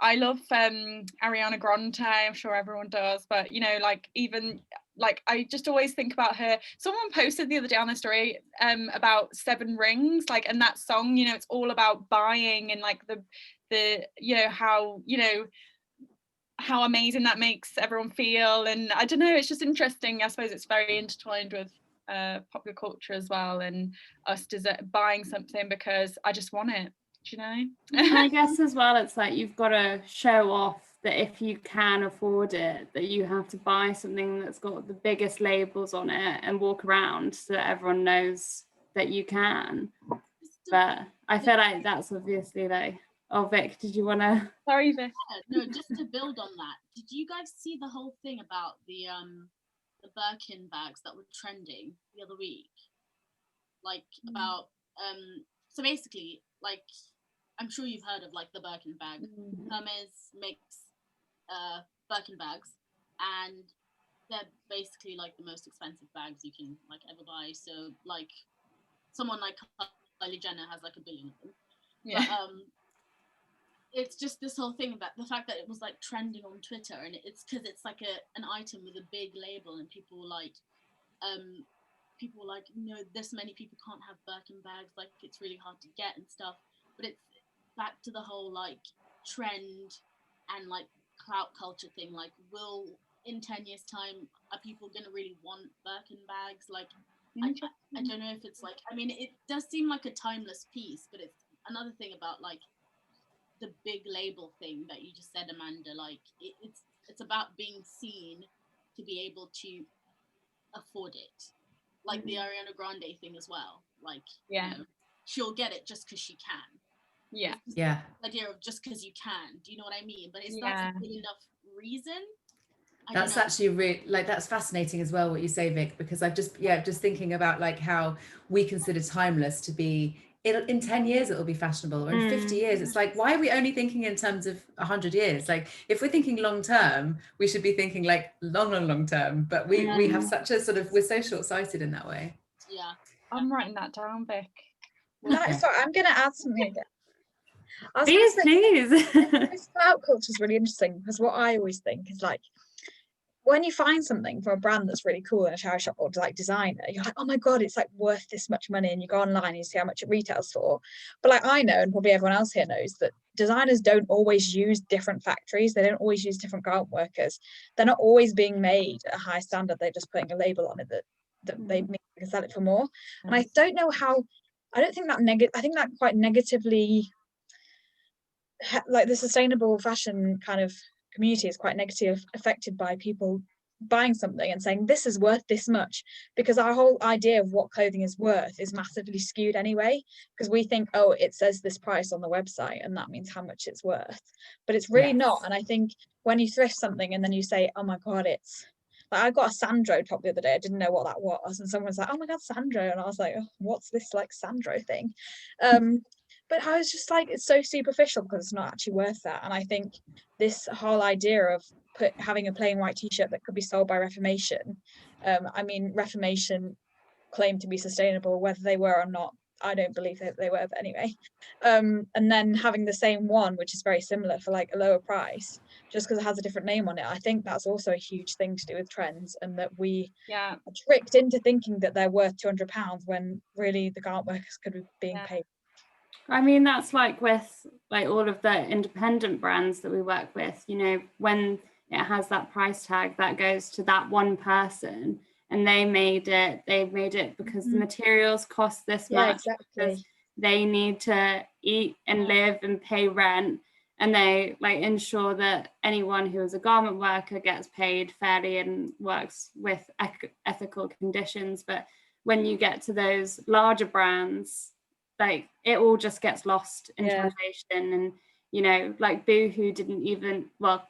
I love Ariana Grande, I'm sure everyone does, but you know, like, even like, I just always think about her. Someone posted the other day on the story about 7 Rings, like, and that song, you know, it's all about buying, and like the you know, how, you know, how amazing that makes everyone feel. And I don't know, it's just interesting. I suppose it's very intertwined with popular culture as well, and us buying something because I just want it, do you know? And I guess as well, it's like you've got to show off that if you can afford it, that you have to buy something that's got the biggest labels on it and walk around so that everyone knows that you can. But I feel like that's obviously like, oh, Vic, did you want to? Sorry, Vic. No, just to build on that, did you guys see the whole thing about the Birkin bags that were trending the other week? Like about so basically, like, I'm sure you've heard of like the Birkin bag. Hermes makes Birkin bags, and they're basically like the most expensive bags you can like ever buy. So like someone like Kylie Jenner has like 1 billion of them. Yeah. But, it's just this whole thing about the fact that it was like trending on Twitter, and it's because it's like an item with a big label, and people like no, this many people can't have Birkin bags, like it's really hard to get and stuff. But it's back to the whole like trend and like clout culture thing. Like, in 10 years time, are people gonna really want Birkin bags? Like, I don't know if it's like, I mean, it does seem like a timeless piece, but it's another thing about like the big label thing that you just said, Amanda. Like, it's about being seen to be able to afford it. Like the Ariana Grande thing as well. Like, yeah, you know, she'll get it just because she can. Yeah. Yeah. The idea of just because you can. Do you know what I mean? But is Yeah. that a good enough reason? That's actually like, that's fascinating as well what you say, Vic, because I've just thinking about like how we consider timeless to be in 10 years it'll be fashionable, or in 50 years. It's like, why are we only thinking in terms of 100 years? Like, if we're thinking long term, we should be thinking like long term, but we have such a sort of, we're so short-sighted in that way. Yeah, I'm writing that down, Vic. No, sorry, I'm going to add something again. Please. This clout culture is really interesting, because what I always think is like, when you find something from a brand that's really cool in a charity shop or like designer, you're like, oh my god, it's like worth this much money, and you go online and you see how much it retails for. But like, I know, and probably everyone else here knows, that designers don't always use different factories. They don't always use different garment workers. They're not always being made at a high standard. They're just putting a label on it that they can sell it for more. And I don't know how, I don't think that I think that quite negatively, like the sustainable fashion kind of community is quite negatively affected by people buying something and saying this is worth this much, because our whole idea of what clothing is worth is massively skewed anyway, because we think, oh, it says this price on the website and that means how much it's worth, but it's really not. And I think when you thrift something and then you say, oh my god, it's like, I got a Sandro top the other day, I didn't know what that was, and someone was like, oh my god, Sandro, and I was like, oh, what's this like Sandro thing? But I was just like, it's so superficial because it's not actually worth that. And I think this whole idea of having a plain white t-shirt that could be sold by Reformation, I mean, Reformation claimed to be sustainable, whether they were or not, I don't believe that they were, but anyway. And then having the same one, which is very similar, for like a lower price, just because it has a different name on it, I think that's also a huge thing to do with trends, and that we are tricked into thinking that they're worth £200 when really the garment workers could be being paid. I mean, that's like with like all of the independent brands that we work with, you know, when it has that price tag that goes to that one person, and they made it because the materials cost this much, because they need to eat and live and pay rent, and they like ensure that anyone who is a garment worker gets paid fairly and works with ethical conditions. But when you get to those larger brands, like it all just gets lost in translation. And you know, like Boohoo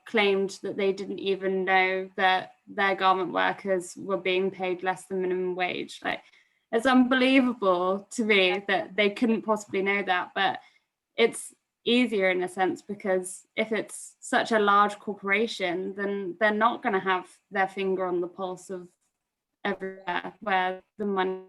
claimed that they didn't even know that their garment workers were being paid less than minimum wage. Like, it's unbelievable to me that they couldn't possibly know that. But it's easier in a sense, because if it's such a large corporation, then they're not going to have their finger on the pulse of everywhere where the money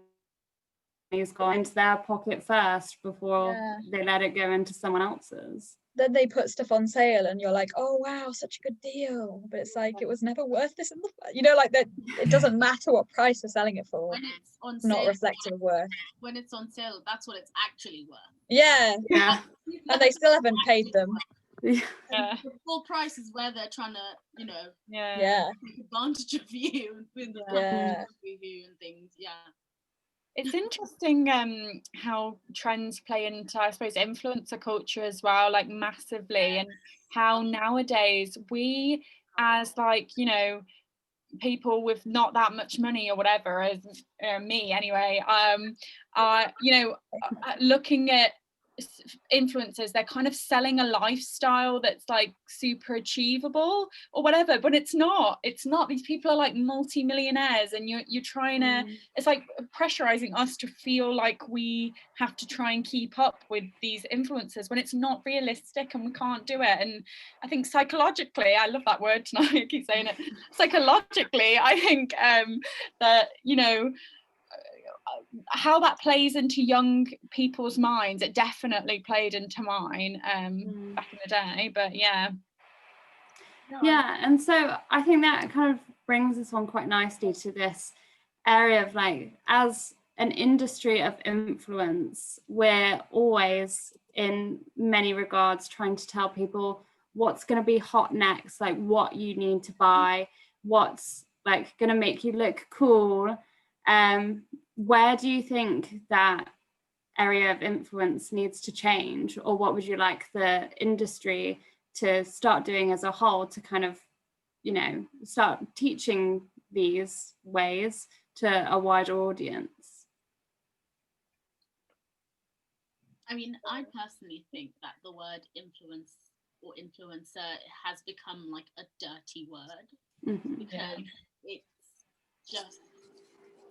is going into their pocket first before they let it go into someone else's. Then they put stuff on sale and you're like, oh wow, such a good deal, but it's like, it was never worth this in the, you know, like that. It doesn't matter what price you're selling it for, when it's on not sale, reflective of worth. When it's on sale, that's what it's actually worth. And they still haven't paid them. Yeah. The full price is where they're trying to, you know, Yeah. take advantage of you with the Yeah. companies review and things. Yeah. It's interesting how trends play into, I suppose, influencer culture as well, like massively, and how nowadays we, as like, you know, people with not that much money or whatever, as me anyway, you know, looking at influencers, they're kind of selling a lifestyle that's like super achievable or whatever, but it's not. These people are like multi-millionaires, and you're trying to, it's like pressurizing us to feel like we have to try and keep up with these influencers when it's not realistic and we can't do it. And I think psychologically, I love that word tonight, I keep saying it, psychologically, I think that, you know, how that plays into young people's minds, it definitely played into mine back in the day, but yeah. Yeah, and so I think that kind of brings us on quite nicely to this area of like, as an industry of influence, we're always in many regards trying to tell people what's going to be hot next, like what you need to buy, what's like going to make you look cool. Where do you think that area of influence needs to change, or what would you like the industry to start doing as a whole to kind of, you know, start teaching these ways to a wider audience? I mean, I personally think that the word influence or influencer has become like a dirty word, because it's just,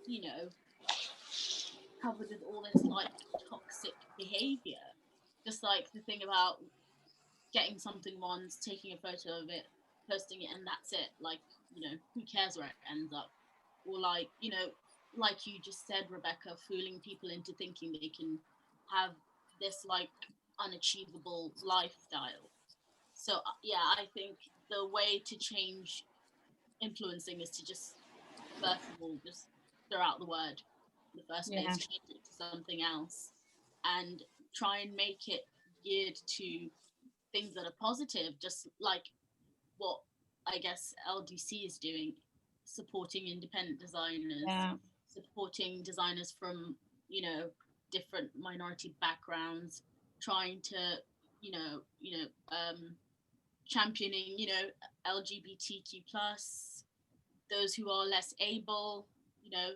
you know, covered with all this like toxic behavior. Just like the thing about getting something once, taking a photo of it, posting it, and that's it. Like, you know, who cares where it ends up? Or like, you know, like you just said, Rebecca, fooling people into thinking they can have this like unachievable lifestyle. So yeah, I think the way to change influencing is to just, first of all, just throw out the word in the first place, change it to something else, and try and make it geared to things that are positive, just like what I guess LDC is doing, supporting independent designers, supporting designers from, you know, different minority backgrounds, trying to, championing, you know, LGBTQ plus, those who are less able, you know,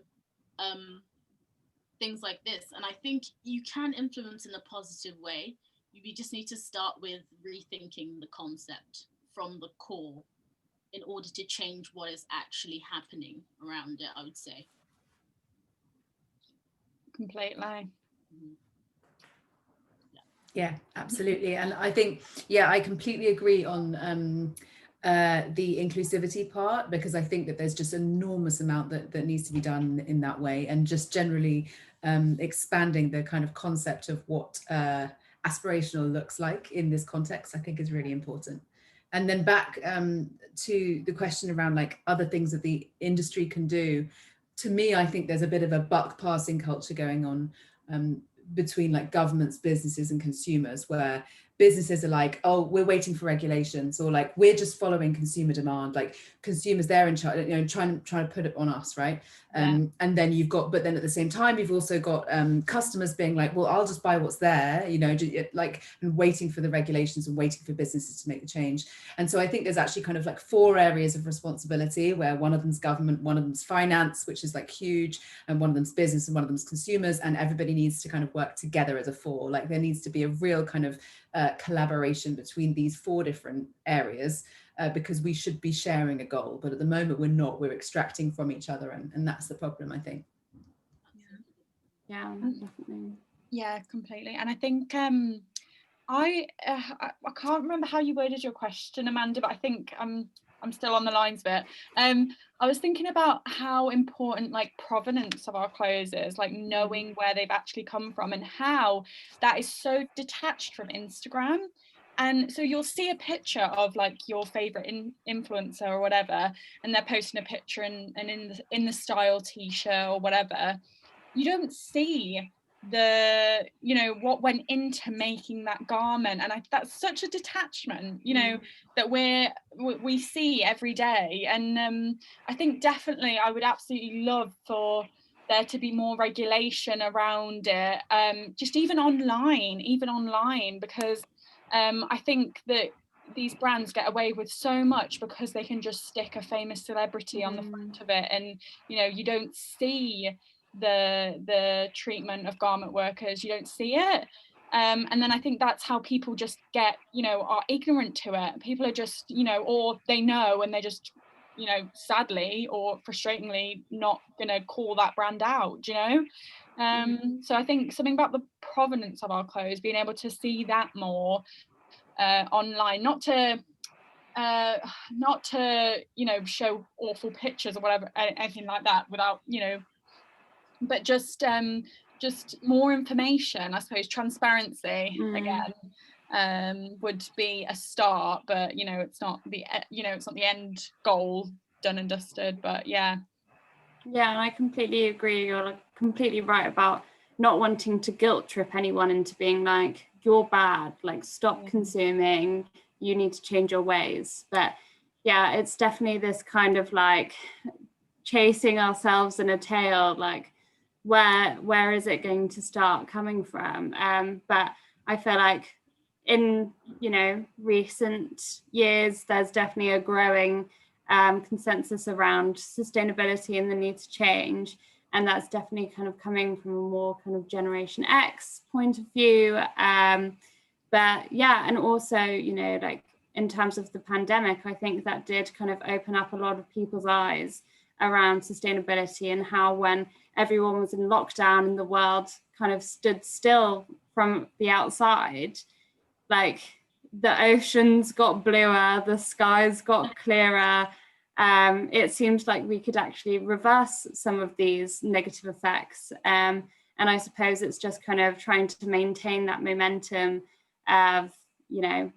things like this. And I think you can influence in a positive way. You just need to start with rethinking the concept from the core in order to change what is actually happening around it, I would say. Completely. Yeah, absolutely. And I think, yeah, I completely agree on the inclusivity part, because I think that there's just an enormous amount that needs to be done in that way, and just generally expanding the kind of concept of what aspirational looks like in this context, I think is really important. And then back to the question around like other things that the industry can do. To me, I think there's a bit of a buck passing culture going on between like governments, businesses and consumers, where businesses are like, oh, we're waiting for regulations, or like we're just following consumer demand, like consumers, they're in charge, you know, trying to put it on us, right? And then you've got, but then at the same time you've also got customers being like, well, I'll just buy what's there, you know, like, and waiting for the regulations and waiting for businesses to make the change. And so I think there's actually kind of like 4 areas of responsibility, where one of them's government, one of them's finance, which is like huge, and one of them's business, and one of them's consumers, and everybody needs to kind of work together as a 4. Like there needs to be a real kind of collaboration between these 4 different areas, because we should be sharing a goal, but at the moment we're not. We're extracting from each other, and that's the problem, I think. Yeah, definitely. Yeah, completely. And I think I can't remember how you worded your question, Amanda, but I think I'm still on the lines of it. I was thinking about how important like provenance of our clothes is, like knowing where they've actually come from, and how that is so detached from Instagram. And so you'll see a picture of like your favorite influencer or whatever, and they're posting a picture and in the style t-shirt or whatever. You don't see you know, what went into making that garment. And that's such a detachment, you know, that we see every day. And I think definitely I would absolutely love for there to be more regulation around it, just even online, because I think that these brands get away with so much because they can just stick a famous celebrity on the front of it, and you know, you don't see the treatment of garment workers, you don't see it. And then I think that's how people just get, you know, are ignorant to it. People are just, you know, or they know and they just, you know, sadly or frustratingly not gonna call that brand out, you know. So I think something about the provenance of our clothes, being able to see that more online, not to you know, show awful pictures or whatever, anything like that, without, you know, but just more information, I suppose. Transparency again would be a start, but you know, it's not the end goal done and dusted. But yeah, and I completely agree. You're completely right about not wanting to guilt trip anyone into being like, you're bad, like stop consuming, you need to change your ways. But yeah, it's definitely this kind of like chasing ourselves in a tail, like where is it going to start coming from? But I feel like in, you know, recent years, there's definitely a growing consensus around sustainability and the need to change. And that's definitely kind of coming from a more kind of Generation X point of view. But yeah, and also, you know, like in terms of the pandemic, I think that did kind of open up a lot of people's eyes around sustainability, and how when everyone was in lockdown and the world kind of stood still from the outside, like the oceans got bluer, the skies got clearer. It seemed like we could actually reverse some of these negative effects. And I suppose it's just kind of trying to maintain that momentum of, you know,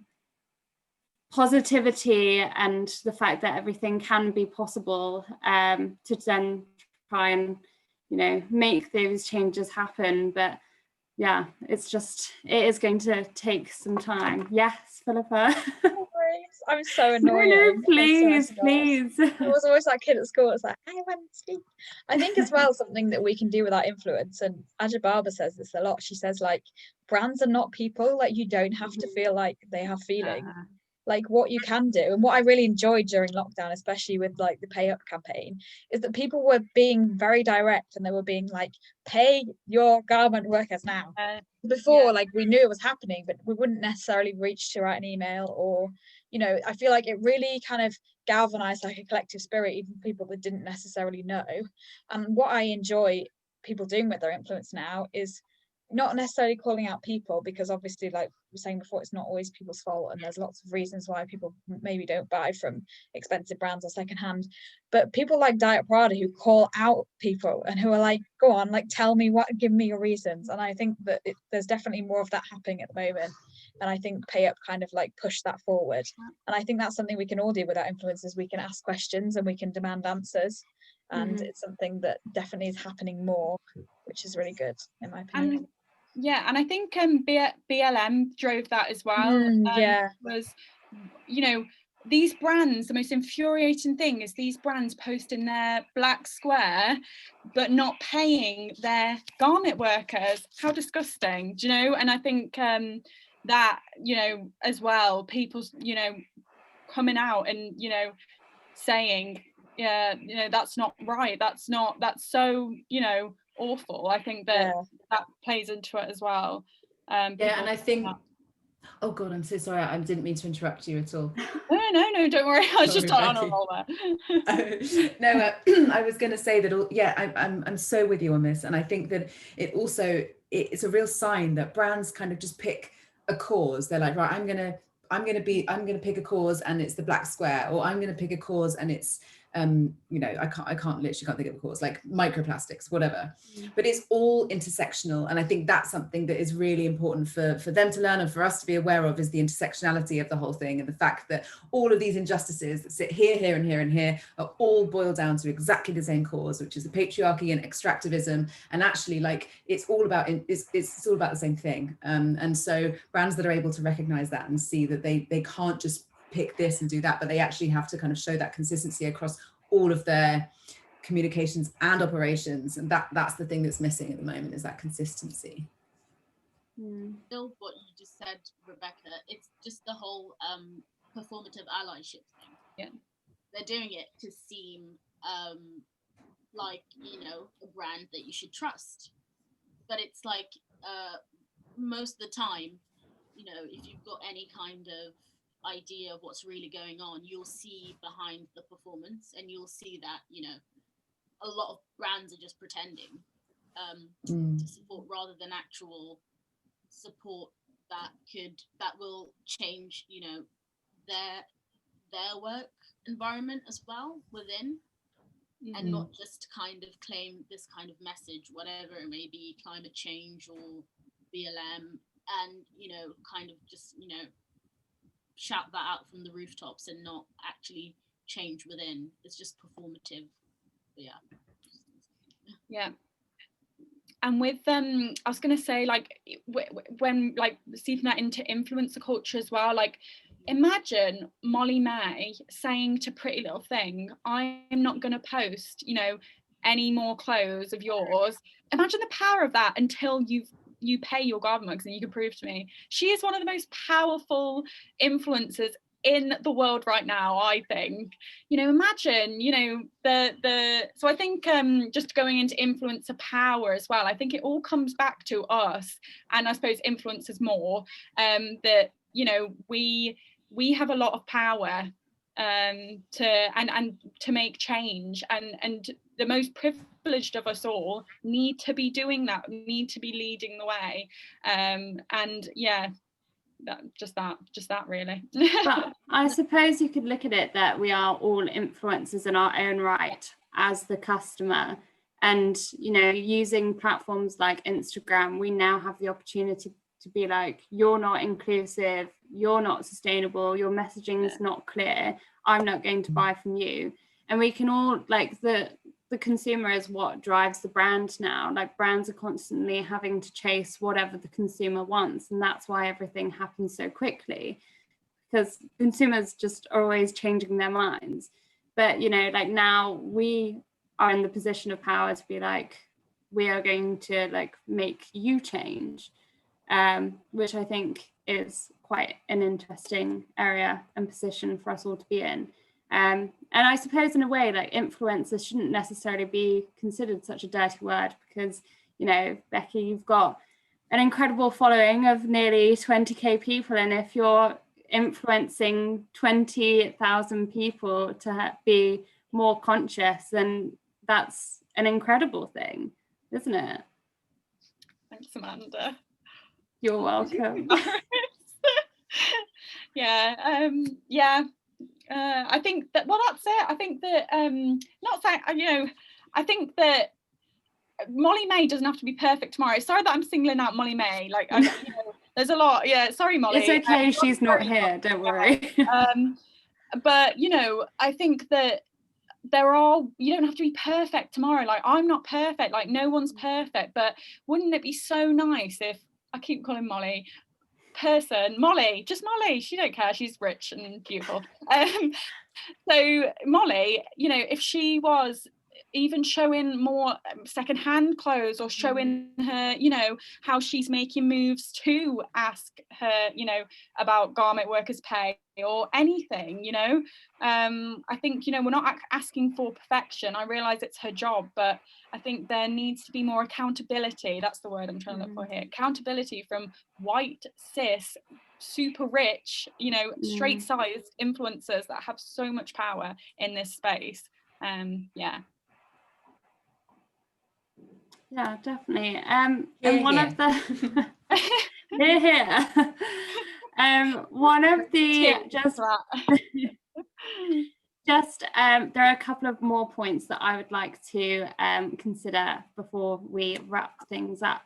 positivity and the fact that everything can be possible, to then try and, you know, make those changes happen. But yeah, it is going to take some time. Yes, Philippa. I'm so annoying. No, please. I was always that kid at school. It's like, I want to speak. I think as well, something that we can do with our influence, and Aja Barber says this a lot. She says, like, brands are not people. Like, you don't have to feel like they have feeling. Like, what you can do, and what I really enjoyed during lockdown, especially with like the Pay Up campaign, is that people were being very direct, and they were being like, pay your garment workers now. Before, like, we knew it was happening, but we wouldn't necessarily reach to write an email, or, you know, I feel like it really kind of galvanized like a collective spirit, even people that didn't necessarily know. And what I enjoy people doing with their influence now is not necessarily calling out people, because obviously, like we were saying before, it's not always people's fault, and there's lots of reasons why people maybe don't buy from expensive brands or secondhand. But people like Diet Prada, who call out people and who are like, go on, like, tell me what, give me your reasons. And I think that there's definitely more of that happening at the moment, and I think Pay Up kind of like push that forward. And I think that's something we can all do with our influencers. We can ask questions and we can demand answers, and it's something that definitely is happening more, which is really good in my opinion. And I think BLM drove that as well. Was, you know, these brands, the most infuriating thing is these brands posting their black square but not paying their garment workers. How disgusting, do you know? And I think that, you know, as well, people's, you know, coming out and, you know, saying, yeah, you know, that's not right, that's so, you know, awful. I think that that plays into it as well. And I think, oh god, I'm so sorry, I didn't mean to interrupt you at all. No, don't worry, I was just on a roll there. No, I was going to say that I'm so with you on this, and I think that it's a real sign that brands kind of just pick a cause. They're like, right, I'm gonna pick a cause and it's the black square, or I'm gonna pick a cause and it's I can't literally think of a cause, like microplastics, whatever. But it's all intersectional, and I think that's something that is really important for them to learn and for us to be aware of, is the intersectionality of the whole thing, and the fact that all of these injustices that sit here and here are all boiled down to exactly the same cause, which is the patriarchy and extractivism. And actually, like, it's all about the same thing. And so brands that are able to recognize that and see that they can't just pick this and do that, but they actually have to kind of show that consistency across all of their communications and operations, and that's the thing that's missing at the moment, is that consistency. Still, what you just said, Rebecca, it's just the whole performative allyship thing. Yeah, they're doing it to seem like, a brand that you should trust, but it's like most of the time, if you've got any kind of idea of what's really going on, you'll see behind the performance, and you'll see that a lot of brands are just pretending to support, rather than actual support that will change their work environment as well within, and not just kind of claim this kind of message, whatever it may be, climate change or BLM, and kind of just shout that out from the rooftops and not actually change within. It's just performative. But yeah. And with I was going to say, like, when like seeping that into influencer culture as well, like, imagine Molly May saying to Pretty Little Thing, I'm not going to post any more clothes of yours. Imagine the power of that until you pay your garden mugs, and you can prove to me. She is one of the most powerful influencers in the world right now, I think. Imagine, so I think just going into influencer power as well, I think it all comes back to us, and I suppose influencers more, that we have a lot of power to make change, and the most privileged of us all need to be doing that, need to be leading the way, and yeah, just that really. But I suppose you could look at it that we are all influencers in our own right as the customer, and using platforms like Instagram, we now have the opportunity to be like, you're not inclusive, you're not sustainable, your messaging is not clear, I'm not going to buy from you. And we can all, like, the consumer is what drives the brand now. Like, brands are constantly having to chase whatever the consumer wants, and that's why everything happens so quickly, because consumers just are always changing their minds. But like, now we are in the position of power to be like, we are going to like make you change, which I think is quite an interesting area and position for us all to be in. And I suppose in a way, like, influencers shouldn't necessarily be considered such a dirty word, because, Becky, you've got an incredible following of nearly 20k people. And if you're influencing 20,000 people to be more conscious, then that's an incredible thing, isn't it? Thanks, Amanda. You're welcome. Yeah. I think that, well, that's it. I think that I think that Molly May doesn't have to be perfect tomorrow. Sorry that I'm singling out Molly May. Like, there's a lot. Yeah, sorry, Molly. It's okay. She's not here. Don't worry. But I think that you don't have to be perfect tomorrow. Like, I'm not perfect. Like, no one's perfect. But wouldn't it be so nice if, I keep calling Molly Molly, just Molly, she don't care, she's rich and beautiful. So Molly, if she was even showing more secondhand clothes, or showing her, how she's making moves to ask her, about garment workers' pay or anything, I think, we're not asking for perfection. I realise it's her job, but I think there needs to be more accountability. That's the word I'm trying to look for here. Accountability from white, cis, super rich, straight-sized influencers that have so much power in this space. Yeah, definitely. And one of the one of the just just there are a couple of more points that I would like to consider before we wrap things up.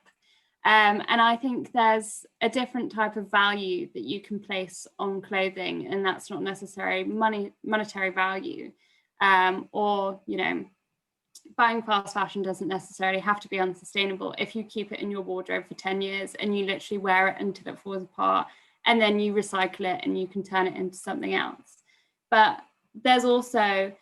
And I think there's a different type of value that you can place on clothing, and that's not necessarily monetary value, or, you know, buying fast fashion doesn't necessarily have to be unsustainable if you keep it in your wardrobe for 10 years and you literally wear it until it falls apart, and then you recycle it and you can turn it into something else. But there's also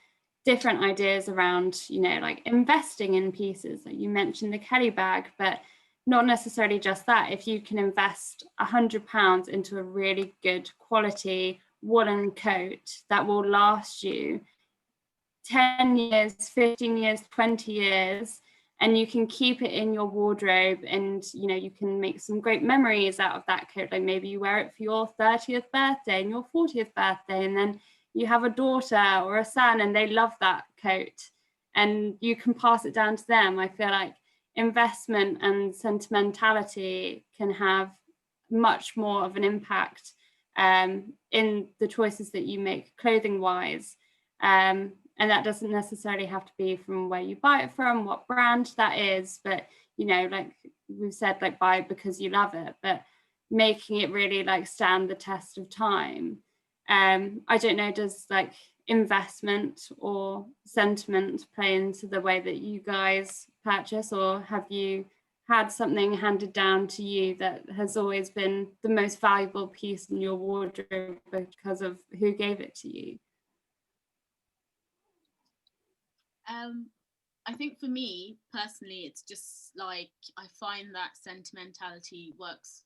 different ideas around, you know, like investing in pieces. Like you mentioned the Kelly bag, but not necessarily just that. If you can invest £100 into a really good quality woolen coat that will last you 10 years, 15 years, 20 years, and you can keep it in your wardrobe, and, you know, you can make some great memories out of that coat. Like maybe you wear it for your 30th birthday and your 40th birthday, and then you have a daughter or a son and they love that coat and you can pass it down to them. I feel like investment and sentimentality can have much more of an impact in the choices that you make clothing wise. And that doesn't necessarily have to be from where you buy it from, what brand that is, but, you know, like we've said, like buy it because you love it, but making it really like stand the test of time. I don't know, does like investment or sentiment play into the way that you guys purchase, or have you had something handed down to you that has always been the most valuable piece in your wardrobe because of who gave it to you? I think for me personally, it's just like I find that sentimentality works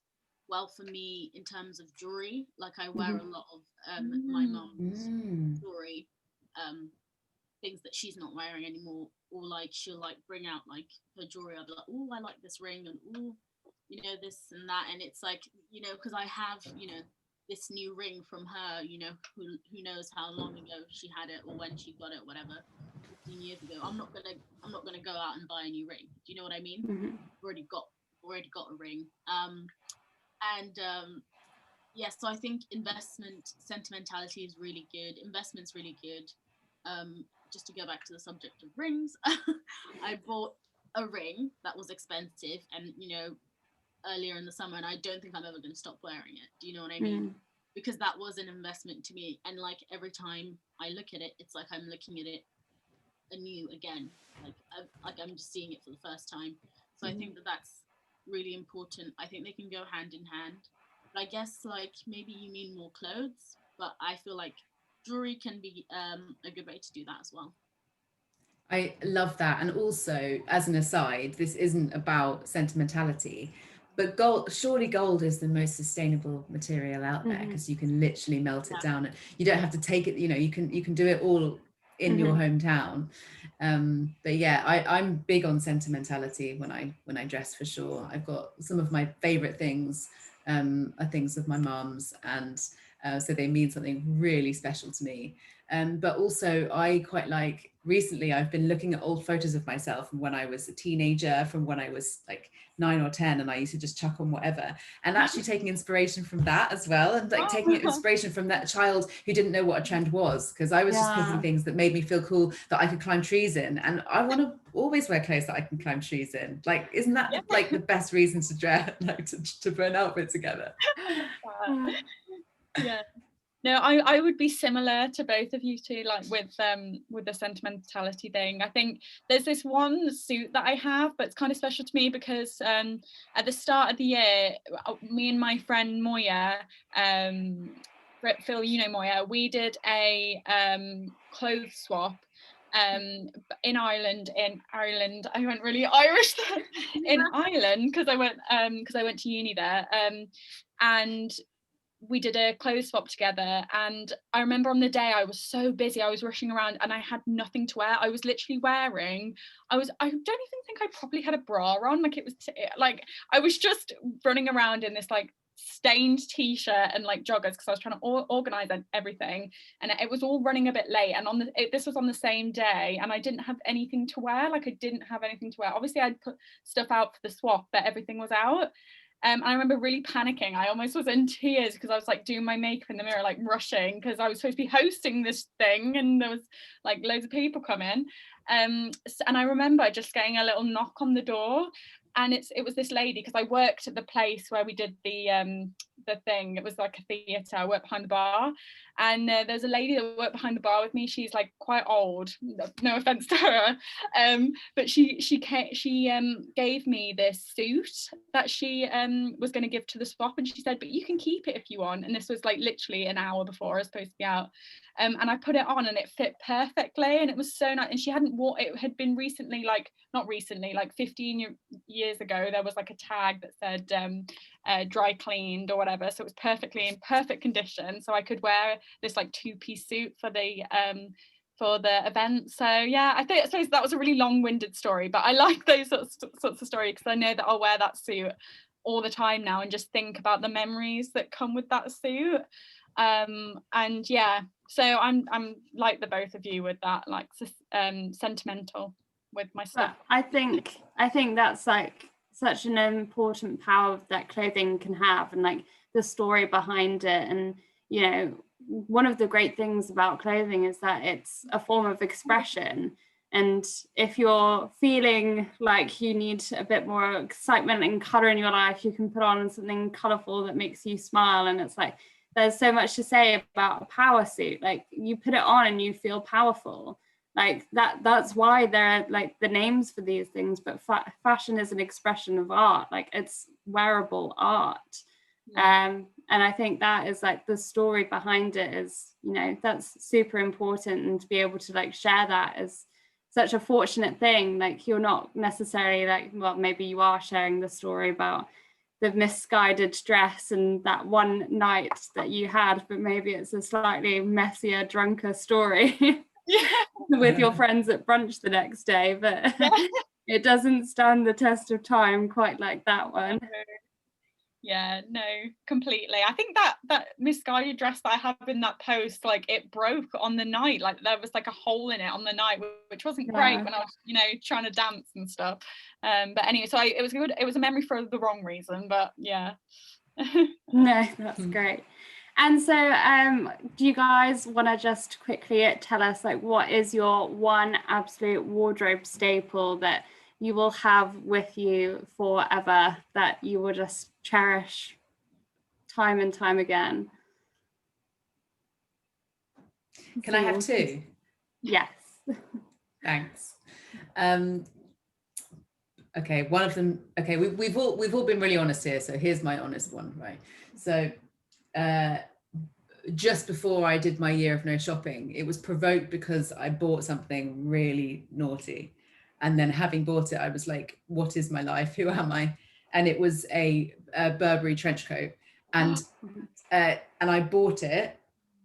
well for me in terms of jewelry. Like I wear a lot of my mum's jewelry, things that she's not wearing anymore, or like she'll like bring out like her jewelry. I'll be like, oh, I like this ring, and oh, you know, this and that, and it's like, you know, because I have, you know, this new ring from her, you know, who knows how long ago she had it or when she got it, whatever. 15 years ago, I'm not gonna go out and buy a new ring. Do you know what I mean? Already got a ring. Yeah, so I think investment sentimentality is really good. Investment's really good. Just to go back to the subject of rings, I bought a ring that was expensive, and, you know, earlier in the summer, and I don't think I'm ever going to stop wearing it. Do you know what I mean? Because that was an investment to me, and like every time I look at it, it's like I'm looking at it anew again, like I'm just seeing it for the first time. So I think that's really important. I think they can go hand in hand, but I guess like maybe you mean more clothes, but I feel like jewelry can be a good way to do that as well. I love that. And also, as an aside, this isn't about sentimentality, but surely gold is the most sustainable material out there, because you can literally melt it down. You don't have to take it, you know, you can do it all in your hometown. But yeah, I'm big on sentimentality when I dress, for sure. I've got some of my favorite things are things of my mum's, and so they mean something really special to me. But also I quite like, recently I've been looking at old photos of myself from when I was a teenager, from when I was like 9 or 10, and I used to just chuck on whatever, and actually taking inspiration from that as well, and like taking inspiration from that child who didn't know what a trend was, because I was just picking things that made me feel cool, that I could climb trees in, and I want to always wear clothes that I can climb trees in. Like, isn't that like the best reason to dress, like to put an outfit together? Yeah. No, I would be similar to both of you two, like with the sentimentality thing. I think there's this one suit that I have, but it's kind of special to me because at the start of the year, me and my friend Moya, Phil, you know Moya, we did a clothes swap in Ireland. I went really Irish in Ireland because I went to uni there, and we did a clothes swap together. And I remember on the day I was so busy, I was rushing around and I had nothing to wear. I was literally wearing, I don't even think I probably had a bra on. Like, it was like I was just running around in this like stained t-shirt and like joggers, because I was trying to organize everything, and it was all running a bit late, and this was on the same day, and I didn't have anything to wear. Like, I didn't have anything to wear. Obviously I'd put stuff out for the swap, but everything was out. And I remember really panicking. I almost was in tears because I was like doing my makeup in the mirror, like rushing, because I was supposed to be hosting this thing and there was like loads of people coming. And I remember just getting a little knock on the door, and it was this lady, because I worked at the place where we did the thing. It was like a theatre. I worked behind the bar, and there's a lady that worked behind the bar with me. She's like quite old, no offense to her, but she gave me this suit that she was going to give to the swap, and she said, but you can keep it if you want. And this was like literally an hour before I was supposed to be out, and I put it on and it fit perfectly, and it was so nice. And she hadn't worn it, had been recently, like not recently, like 15 years ago, there was like a tag that said dry cleaned or whatever, so it was perfectly in perfect condition, so I could wear this like two-piece suit for the event. So yeah, I suppose that was a really long-winded story, but I like those sorts of stories, because I know that I'll wear that suit all the time now and just think about the memories that come with that suit. And yeah, so I'm like the both of you with that, like sentimental with my stuff. But I think that's like such an important power that clothing can have, and like the story behind it. And you know, one of the great things about clothing is that it's a form of expression. And if you're feeling like you need a bit more excitement and color in your life, you can put on something colorful that makes you smile. And it's like, there's so much to say about a power suit. Like you put it on and you feel powerful. Like that's why there are like the names for these things. But fashion is an expression of art. Like it's wearable art. Yeah. And I think that is like the story behind it is, you know, that's super important. And to be able to like share that is such a fortunate thing. Like you're not necessarily like, well, maybe you are sharing the story about the misguided dress and that one night that you had, but maybe it's a slightly messier, drunker story. Yeah. With your friends at brunch the next day, but it doesn't stand the test of time quite like that one. Yeah, no, completely. I think that misguided dress that I have in that post, like it broke on the night, like there was like a hole in it on the night, which wasn't great when I was, you know, trying to dance and stuff. But anyway, so it was good. It was a memory for the wrong reason, but yeah. No, that's great. And so do you guys want to just quickly tell us like what is your one absolute wardrobe staple that you will have with you forever, that you will just cherish time and time again? Can I have two? Yes. Thanks. Okay, one of them, okay, we've all been really honest here, so here's my honest one, right? So just before I did my year of no shopping, it was provoked because I bought something really naughty. And then having bought it, I was like, what is my life? Who am I? And it was a Burberry trench coat. And I bought it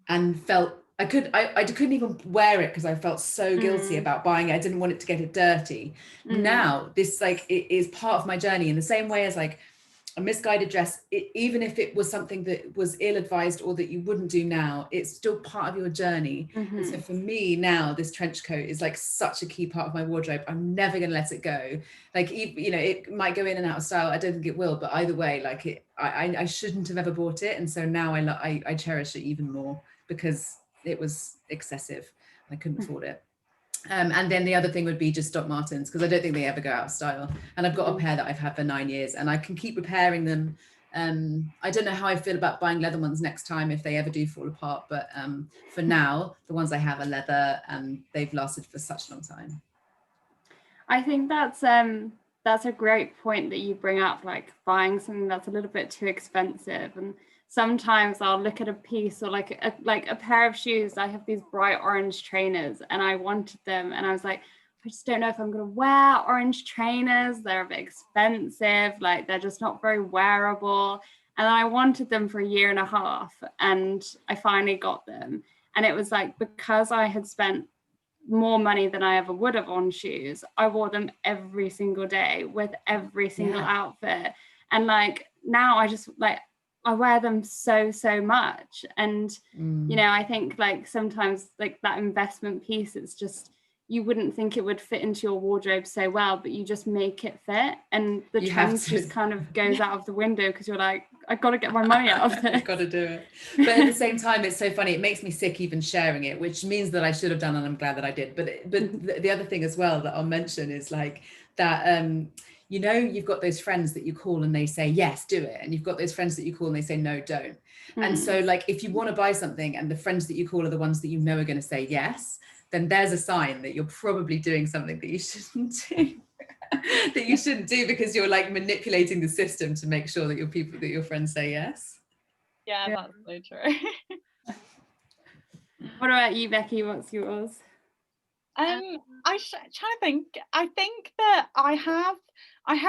and felt, I couldn't even wear it because I felt so guilty about buying it. I didn't want it to get it dirty. Now, this like, it is part of my journey in the same way as like a misguided dress, even if it was something that was ill-advised or that you wouldn't do now, it's still part of your journey. And so for me now, this trench coat is like such a key part of my wardrobe. I'm never going to let it go. Like, you know, it might go in and out of style. I don't think it will, but either way, like I shouldn't have ever bought it. And so now I cherish it even more because it was excessive. I couldn't afford it. And then the other thing would be just Doc Martens, because I don't think they ever go out of style. And I've got a pair that I've had for 9 years and I can keep repairing them. I don't know how I feel about buying leather ones next time if they ever do fall apart. But for now, the ones I have are leather and they've lasted for such a long time. I think that's a great point that you bring up, like buying something that's a little bit too expensive. And sometimes I'll look at a piece or like a pair of shoes. I have these bright orange trainers and I wanted them. And I was like, I just don't know if I'm going to wear orange trainers. They're a bit expensive. Like they're just not very wearable. And I wanted them for 1.5 years and I finally got them. And it was like, because I had spent more money than I ever would have on shoes, I wore them every single day with every single outfit. And like, now I just like, I wear them so much. And, you know, I think like sometimes like that investment piece, it's just, you wouldn't think it would fit into your wardrobe so well, but you just make it fit, and the trend just kind of goes out of the window because you're like, I got to get my money out of this. I've got to do it. But at the same time, it's so funny. It makes me sick even sharing it, which means that I should have done, and I'm glad that I did. But the other thing as well that I'll mention is like that, you know, you've got those friends that you call and they say, yes, do it. And you've got those friends that you call and they say, no, don't. And so like, if you want to buy something and the friends that you call are the ones that you know are going to say yes, then there's a sign that you're probably doing something that you shouldn't do. That you shouldn't do, because you're like manipulating the system to make sure that your friends say yes. Yeah, that's so true. What about you, Becky? What's yours? I'm trying to think. I think that I have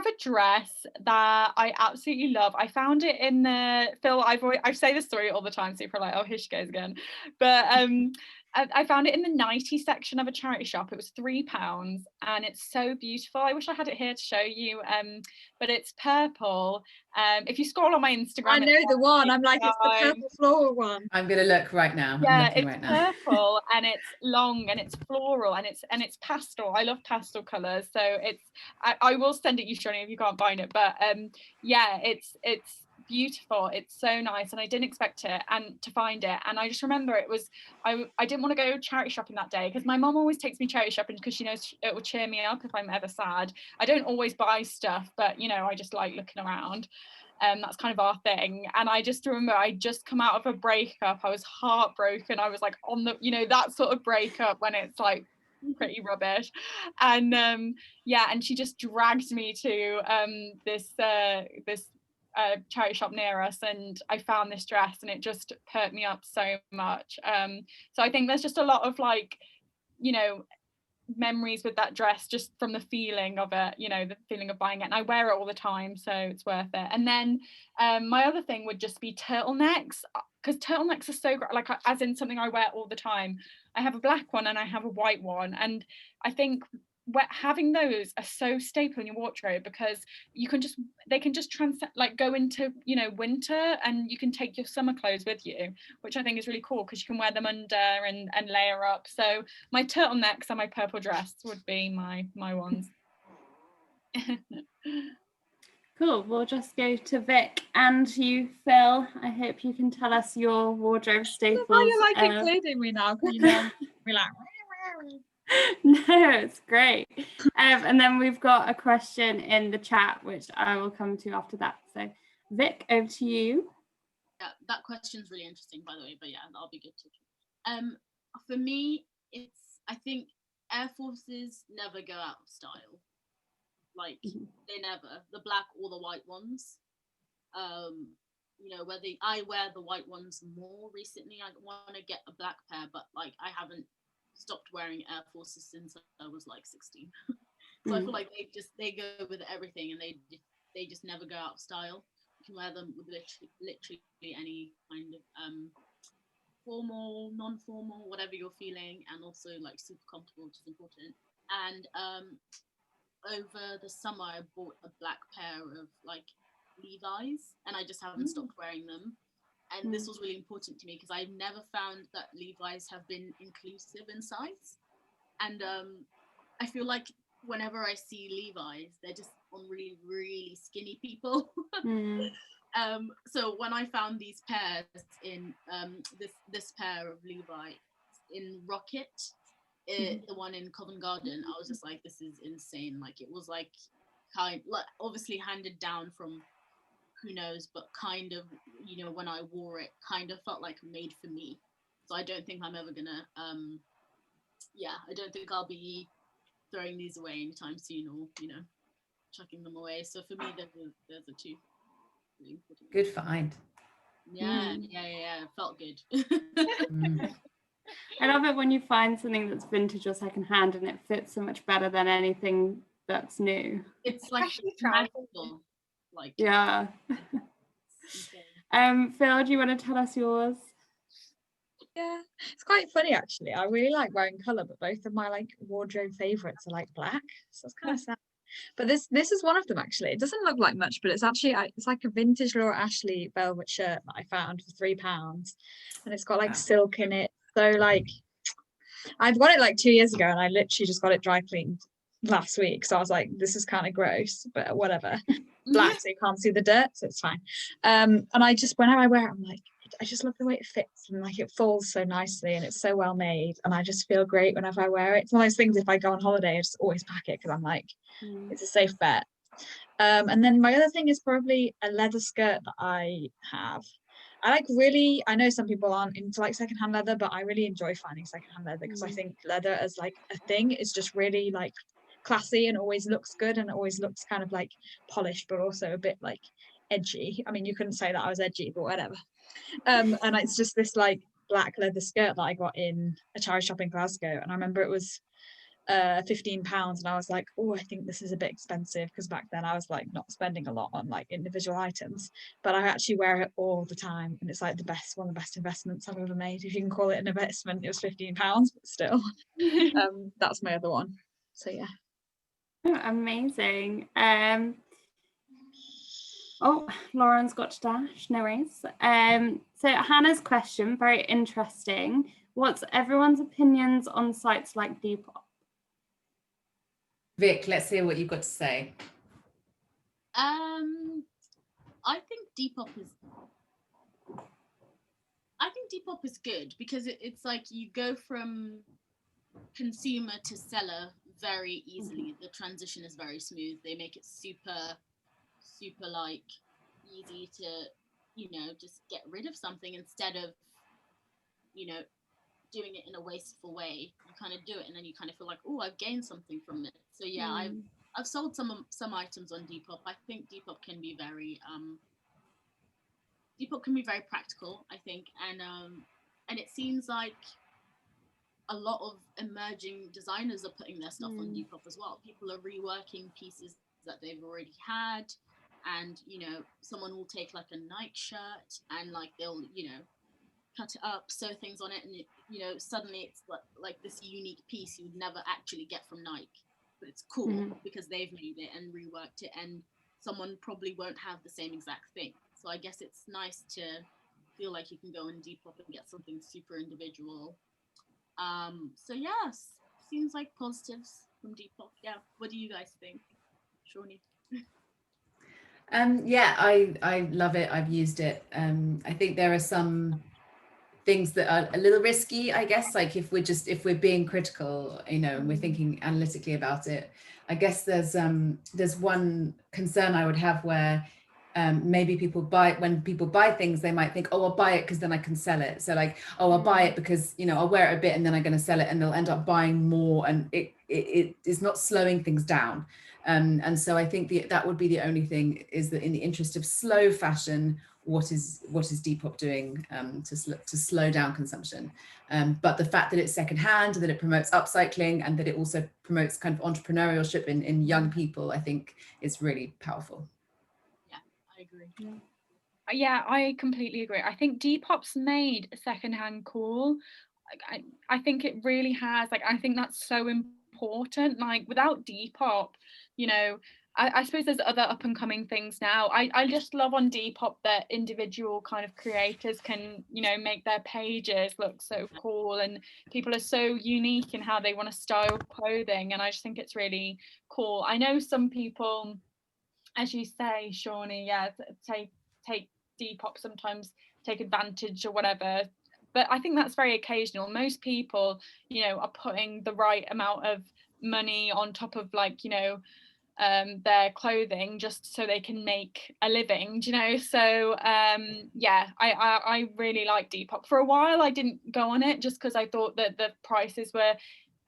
a dress that I absolutely love. I found it in the Phil. I say this story all the time, so you're probably like, oh, here she goes again. But I found it in the nightie section of a charity shop. It was £3 and it's so beautiful. I wish I had it here to show you. But it's purple. If you scroll on my Instagram, I know the one. I'm like, it's the purple floral one. I'm gonna look right now. Yeah, it's purple and it's long and it's floral and it's pastel. I love pastel colours, so it's. I will send it you, Shoni, if you can't find it. But yeah, it's beautiful. It's so nice, and I didn't expect it and to find it. And I just remember it was. I didn't want to go charity shopping that day because my mum always takes me charity shopping because she knows it will cheer me up if I'm ever sad. I don't always buy stuff, but you know, I just like looking around. That's kind of our thing. And I just remember I just come out of a breakup. I was heartbroken. I was like on the, you know, that sort of breakup when it's like pretty rubbish. And yeah, and she just dragged me to this charity shop near us, and I found this dress and it just perked me up so much. So I think there's just a lot of like, you know, memories with that dress just from the feeling of it, you know, the feeling of buying it, and I wear it all the time, so it's worth it. And then my other thing would just be turtlenecks, because turtlenecks are so great, like as in something I wear all the time. I have a black one and I have a white one, and I think having those are so staple in your wardrobe because they can just like go into, you know, winter, and you can take your summer clothes with you, which I think is really cool because you can wear them under and layer up. So my turtlenecks and my purple dress would be my ones. Cool. We'll just go to Vic and you, Phil. I hope you can tell us your wardrobe staples. Why you like including me now? You know, we're like. No, it's great. And then we've got a question in the chat, which I will come to after that. So, Vic, over to you. Yeah, that question's really interesting, by the way. But yeah, that'll be good too. For me, I think Air Forces never go out of style. Like they never, the black or the white ones. You know, I wear the white ones more recently. I want to get a black pair, but like I haven't stopped wearing Air Forces since I was like 16. So I feel like they go with everything, and they just never go out of style. You can wear them with literally any kind of formal, non-formal, whatever you're feeling, and also like super comfortable, which is important. And over the summer I bought a black pair of like Levi's, and I just haven't stopped wearing them. And this was really important to me because I've never found that Levi's have been inclusive in size. And I feel like whenever I see Levi's, they're just on really, really skinny people. So when I found these pairs in this pair of Levi's in Rocket, the one in Covent Garden, I was just like, this is insane. Like it was like obviously handed down from who knows, but kind of, you know, when I wore it, kind of felt like made for me. So I don't think I'm ever gonna, I don't think I'll be throwing these away anytime soon, or, you know, chucking them away. So for me, there's the two. Really important. Good find. Yeah, it felt good. I love it when you find something that's vintage or secondhand and it fits so much better than anything that's new. It's like magical. Like yeah. Phil, do you want to tell us yours? Yeah, it's quite funny actually. I really like wearing colour, but both of my like wardrobe favourites are like black, so it's kind of sad. But this is one of them actually. It doesn't look like much, but it's actually it's like a vintage Laura Ashley velvet shirt that I found for £3, and it's got like silk in it. So like, I've got it like 2 years ago, and I literally just got it dry cleaned last week. So I was like, this is kind of gross, but whatever. Black, so you can't see the dirt, so it's fine. And I just, whenever I wear it, I'm like, I just love the way it fits, and like it falls so nicely, and it's so well made, and I just feel great whenever I wear it. It's one of those things, if I go on holiday, I just always pack it because I'm like, it's a safe bet. And then my other thing is probably a leather skirt that I have. I know some people aren't into like secondhand leather, but I really enjoy finding secondhand leather because I think leather as like a thing is just really like classy and always looks good, and it always looks kind of like polished, but also a bit like edgy. I mean, you couldn't say that I was edgy, but whatever. And it's just this like black leather skirt that I got in a charity shop in Glasgow, and I remember it was £15, and I was like, oh, I think this is a bit expensive, because back then I was like not spending a lot on like individual items, but I actually wear it all the time, and it's like one of the best investments I've ever made, if you can call it an investment. It was £15, but still. That's my other one. So yeah. Oh, amazing. Oh, Lauren's got to dash, no worries. So Hannah's question, very interesting. What's everyone's opinions on sites like Depop? Vic, let's hear what you've got to say. I think Depop is good because it's like you go from consumer to seller very easily. The transition is very smooth. They make it super like easy to, you know, just get rid of something instead of, you know, doing it in a wasteful way. You kind of do it and then you kind of feel like, oh, I've gained something from it. So yeah, I've sold some items on Depop. I think Depop can be very practical, I think, and it seems like a lot of emerging designers are putting their stuff on Depop as well. People are reworking pieces that they've already had, and you know, someone will take like a Nike shirt and like they'll, you know, cut it up, sew things on it, and it, you know, suddenly it's like this unique piece you would never actually get from Nike, but it's cool because they've made it and reworked it, and someone probably won't have the same exact thing. So I guess it's nice to feel like you can go on Depop and get something super individual. So yes, seems like positives from Depop. Yeah, what do you guys think, Shawnee? Yeah, I love it. I've used it. I think there are some things that are a little risky, I guess, like if we're being critical, you know, and we're thinking analytically about it. I guess there's one concern I would have where maybe when people buy things, they might think, oh, I'll buy it because then I can sell it. So like, oh, I'll buy it because, you know, I'll wear it a bit and then I'm going to sell it, and they'll end up buying more, and it is not slowing things down. And so I think that would be the only thing, is that in the interest of slow fashion, what is Depop doing to slow down consumption? But the fact that it's secondhand, and that it promotes upcycling, and that it also promotes kind of entrepreneurship in young people, I think is really powerful. Yeah, I agree. Yeah, I completely agree. I think Depop's made secondhand cool. I think it really has. Like, I think that's so important. Like, without Depop, you know, I suppose there's other up and coming things now. I just love on Depop that individual kind of creators can, you know, make their pages look so cool, and people are so unique in how they want to style clothing, and I just think it's really cool. I know some people, as you say, Shawnee, yeah, take Depop, sometimes take advantage or whatever, but I think that's very occasional. Most people, you know, are putting the right amount of money on top of, like, you know, their clothing just so they can make a living, you know. So yeah, I really like Depop. For a while I didn't go on it just because I thought that the prices were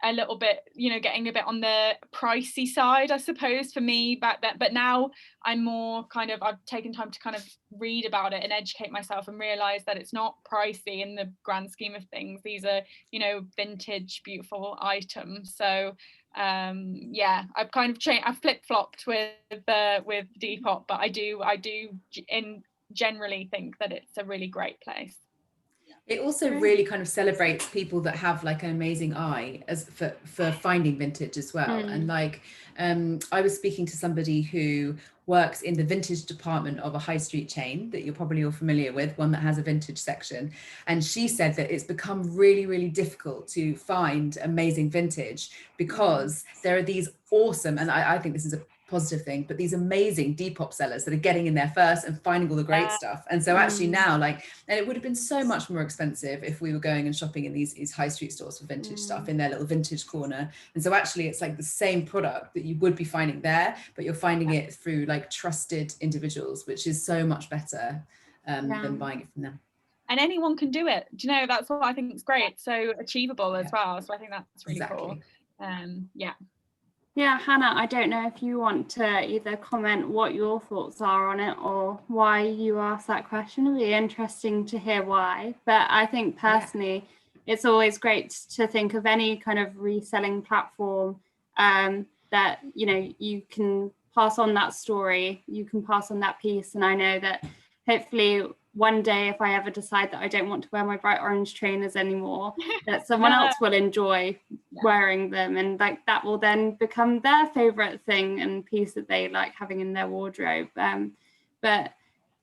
a little bit, you know, getting a bit on the pricey side, I suppose, for me back then. But now I'm more kind of, I've taken time to kind of read about it and educate myself and realize that it's not pricey in the grand scheme of things. These are, you know, vintage, beautiful items. So yeah, I've kind of changed, I've flip-flopped with Depop, but I do generally think that it's a really great place. It also really kind of celebrates people that have like an amazing eye as for finding vintage as well. And like, I was speaking to somebody who works in the vintage department of a high street chain that you're probably all familiar with, one that has a vintage section. And she said that it's become really, really difficult to find amazing vintage because there are these awesome, and I think this is a positive thing, but these amazing Depop sellers that are getting in there first and finding all the great stuff. And so actually now, like, and it would have been so much more expensive if we were going and shopping in these high street stores for vintage stuff in their little vintage corner. And so actually it's like the same product that you would be finding there, but you're finding it through like trusted individuals, which is so much better than buying it from them. And anyone can do it. Do you know, that's what I think is great. It's so achievable as well. So I think that's really cool. Yeah, Hannah, I don't know if you want to either comment what your thoughts are on it or why you asked that question. It'd be interesting to hear why. But I think personally, it's always great to think of any kind of reselling platform that, you know, you can pass on that story, you can pass on that piece. And I know that hopefully one day, if I ever decide that I don't want to wear my bright orange trainers anymore, that someone else will enjoy wearing them, and like that will then become their favorite thing and piece that they like having in their wardrobe. But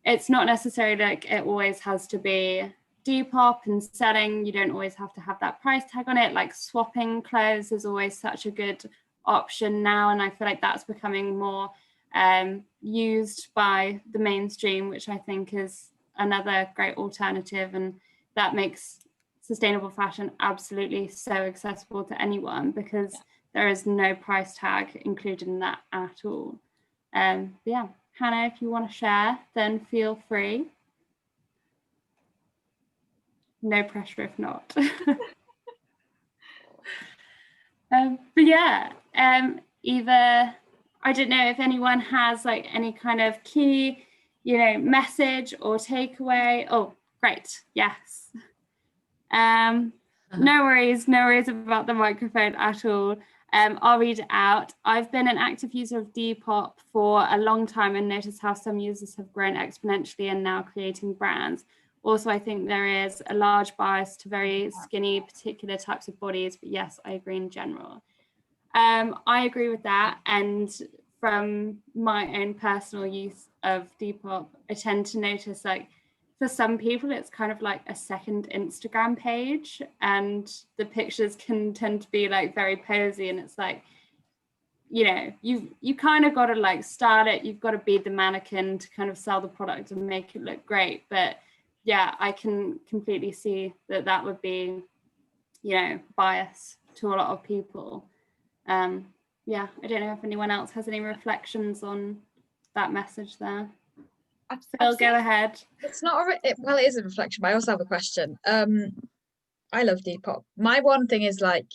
it's not necessarily like it always has to be Depop and selling. You don't always have to have that price tag on it. Like swapping clothes is always such a good option now, and I feel like that's becoming more used by the mainstream, which I think is another great alternative, and that makes sustainable fashion absolutely so accessible to anyone because there is no price tag included in that at all. Yeah, Hannah, if you want to share, then feel free. No pressure if not. But yeah, either, I don't know if anyone has like any kind of key, you know, message or takeaway. Oh, great. Yes. No worries about the microphone at all. I'll read it out. I've been an active user of Depop for a long time and noticed how some users have grown exponentially and now creating brands. Also, I think there is a large bias to very skinny particular types of bodies, but yes, I agree in general. I agree with that, and from my own personal use of Depop, I tend to notice like for some people it's kind of like a second Instagram page, and the pictures can tend to be like very posy, and it's like, you know, you kind of got to like style it, you've got to be the mannequin to kind of sell the product and make it look great. But yeah, I can completely see that that would be, you know, bias to a lot of people. Yeah, I don't know if anyone else has any reflections on that message there. Phil, go ahead. It's not well, it is a reflection, but I also have a question. I love Depop. My one thing is like,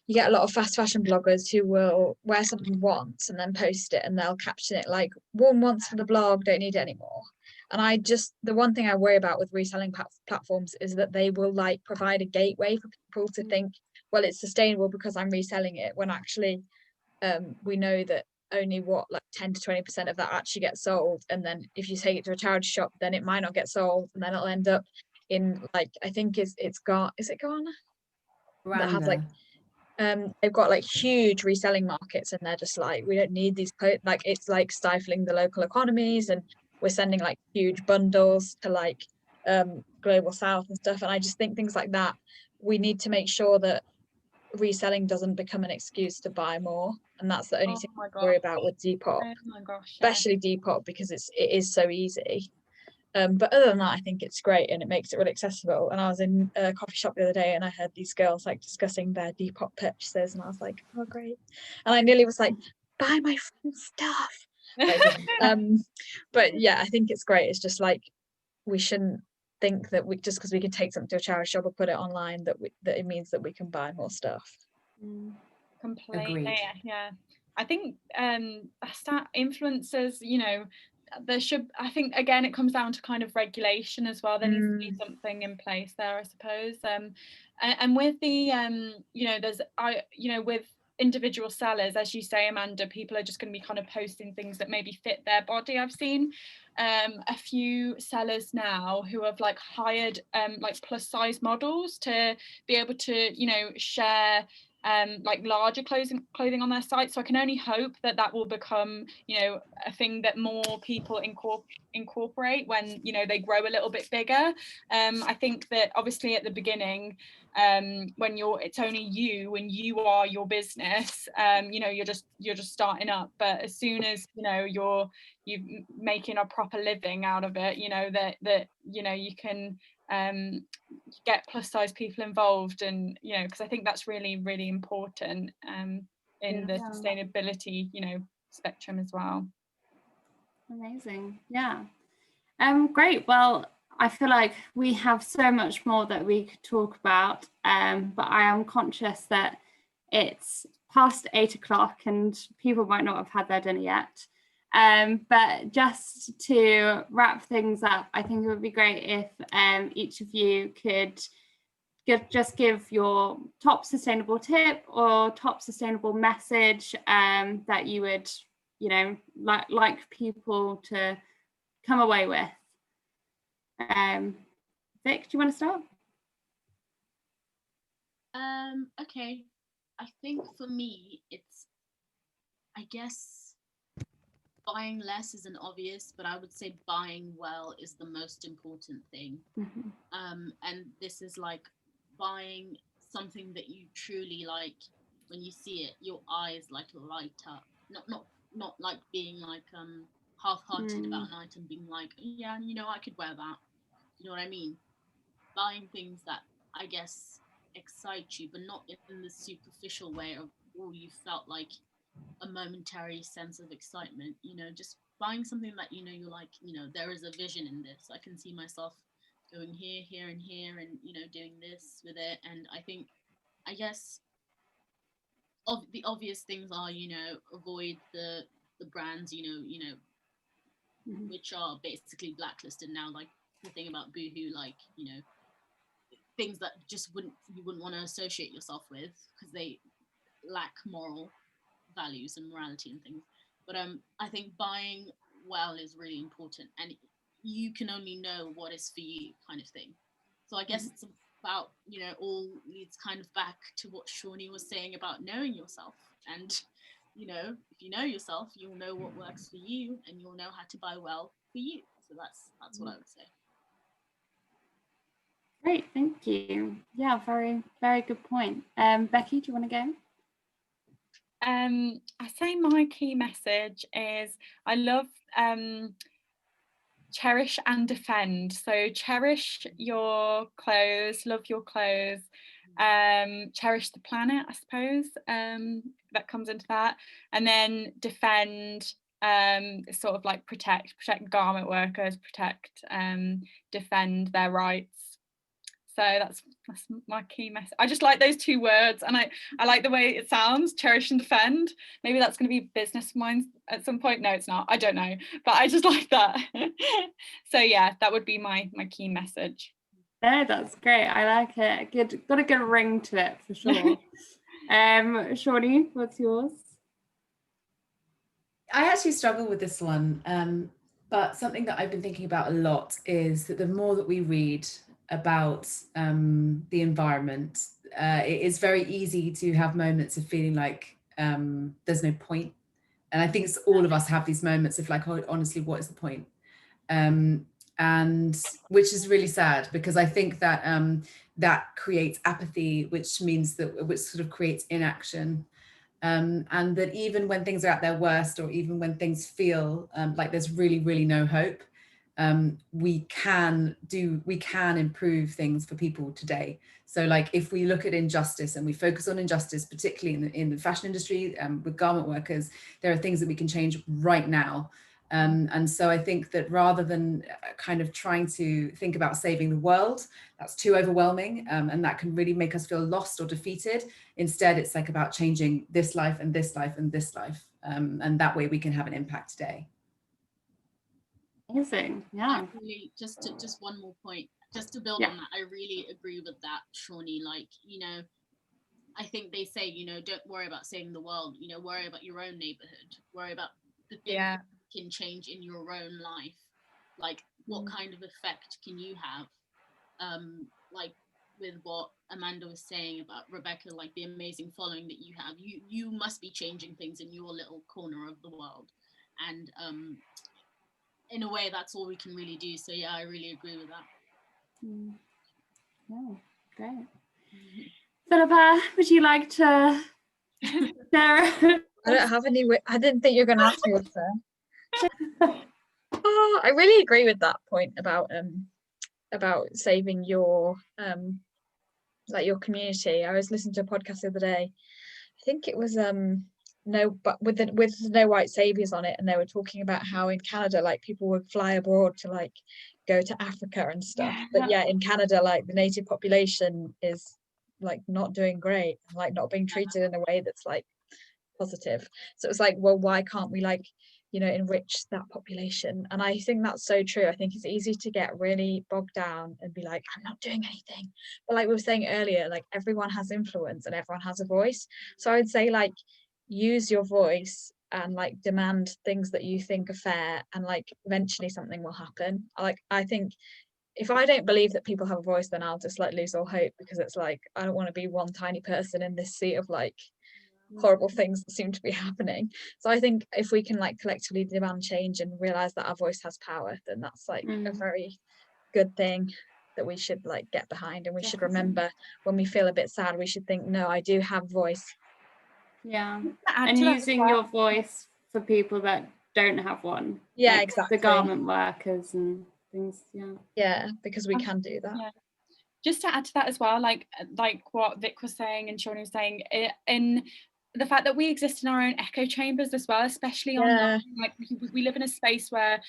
you get a lot of fast fashion bloggers who will wear something once and then post it, and they'll caption it like, worn once for the blog, don't need it anymore. And the one thing I worry about with reselling platforms is that they will like provide a gateway for people to think, well, it's sustainable because I'm reselling it, when actually we know that only like 10 to 20% of that actually gets sold. And then if you take it to a charity shop, then it might not get sold, and then it'll end up in like, I think is it Ghana? That have like they've got like huge reselling markets, and they're just like, we don't need these clothes. Like, it's like stifling the local economies, and we're sending like huge bundles to like global south and stuff. And I just think things like that, we need to make sure that reselling doesn't become an excuse to buy more. And that's the only thing I worry about with Depop, especially Depop, because it is so easy. But other than that, I think it's great, and it makes it really accessible. And I was in a coffee shop the other day, and I heard these girls like discussing their Depop purchases, and I was like, oh great. And I nearly was like, buy my friend's stuff. But yeah, I think it's great. It's just like, we shouldn't think that we just because we can take something to a charity shop or put it online that it means that we can buy more stuff. Completely. Agreed. Yeah, I think influencers, you know, there should, I think again it comes down to kind of regulation as well. There needs to be something in place there, I suppose. And with the you know, there's with individual sellers, as you say, Amanda, people are just going to be kind of posting things that maybe fit their body. I've seen a few sellers now who have like hired like plus size models to be able to, you know, share like larger clothing on their site. So I can only hope that that will become, you know, a thing that more people incorporate when, you know, they grow a little bit bigger. I think that obviously at the beginning, when it's only you and you are your business, you know, you're just starting up. But as soon as, you know, you're making a proper living out of it, you know, that you know, you can get plus size people involved, and you know, because I think that's really, really important in the sustainability, you know, spectrum as well. Amazing. Yeah. Great. Well, I feel like we have so much more that we could talk about, but I am conscious that it's past 8 o'clock and people might not have had their dinner yet. But just to wrap things up, I think it would be great if each of you could just give your top sustainable tip or top sustainable message that you would, you know, like people to come away with. Vic, do you want to start? Okay, I think for me, it's, I guess, buying less isn't obvious, but I would say buying well is the most important thing. And this is like buying something that you truly like. When you see it, your eyes like light up. Not like being like half-hearted about an item, being like, yeah, you know, I could wear that. You know what I mean? Buying things that, I guess, excite you, but not in the superficial way of, oh, you felt like a momentary sense of excitement. You know, just buying something that, you know, you're like, you know, there is a vision in this. I can see myself going here, here, and here, and, you know, doing this with it. And I think, I guess, the obvious things are, you know, avoid the brands, you know, which are basically blacklisted now, like the thing about Boohoo, like, you know, things that just you wouldn't want to associate yourself with because they lack moral values and morality and things. But I think buying well is really important, and you can only know what is for you, kind of thing. So I guess it's about, you know, all leads kind of back to what Shawnee was saying about knowing yourself. And, you know, if you know yourself, you'll know what works for you, and you'll know how to buy well for you. So that's what I would say. Great, thank you. Yeah, very, very good point. Becky, do you want to go? I say my key message is I love cherish and defend. So cherish your clothes, love your clothes, cherish the planet, I suppose, that comes into that, and then defend, sort of like protect garment workers, protect, defend their rights. So that's my key message. I just like those two words, and I like the way it sounds, cherish and defend. Maybe that's going to be business of mine at some point. No, it's not. I don't know, but I just like that. So yeah, that would be my key message. No, that's great. I like it. Got a good ring to it for sure. Shawnee, what's yours? I actually struggle with this one, but something that I've been thinking about a lot is that the more that we read about the environment, it is very easy to have moments of feeling like there's no point. And I think all of us have these moments of like, oh, honestly, what is the point? And which is really sad, because I think that that creates apathy, which sort of creates inaction. And that even when things are at their worst, or even when things feel like there's really, really no hope, we can improve things for people today. So like if we look at injustice and we focus on injustice, particularly in the fashion industry, with garment workers, there are things that we can change right now. And so I think that rather than kind of trying to think about saving the world, that's too overwhelming, and that can really make us feel lost or defeated. Instead, it's like about changing this life and this life and this life, and that way we can have an impact today. Amazing. Yeah. I really, just one more point, just to build on that, I really agree with that, Shawnee. Like, you know, I think they say, you know, don't worry about saving the world, you know, worry about your own neighborhood, worry about the things you can change in your own life. Like, what kind of effect can you have? Like, with what Amanda was saying about Rebecca, like the amazing following that you have. You must be changing things in your little corner of the world, and in a way, that's all we can really do. So yeah, I really agree with that. Yeah, great. Philippa, would you like to share? I don't have any. I didn't think you were going to ask me what's there. Oh, I really agree with that point about saving your like your community. I was listening to a podcast the other day. I think it was with No White Saviors on it, and they were talking about how in Canada, like, people would fly abroad to like go to Africa and stuff, but yeah, in Canada, like, the native population is like not doing great, like not being treated in a way that's like positive. So it was like, well, why can't we, like, you know, enrich that population? And I think that's so true. I think it's easy to get really bogged down and be like, I'm not doing anything, but like we were saying earlier, like, everyone has influence and everyone has a voice. So I would say, like, use your voice and like demand things that you think are fair, and like eventually something will happen. Like, I think if I don't believe that people have a voice, then I'll just like lose all hope, because it's like, I don't want to be one tiny person in this sea of like horrible things that seem to be happening. So I think if we can like collectively demand change and realize that our voice has power, then that's like a very good thing that we should like get behind. And we should remember, when we feel a bit sad, we should think, no, I do have voice. Yeah, and using your voice for people that don't have one. Yeah, like exactly. The garment workers and things. Yeah, because we can do that. Yeah. Just to add to that as well, like what Vic was saying and Shawnee was saying, in the fact that we exist in our own echo chambers as well, especially online. Like, we live in a space where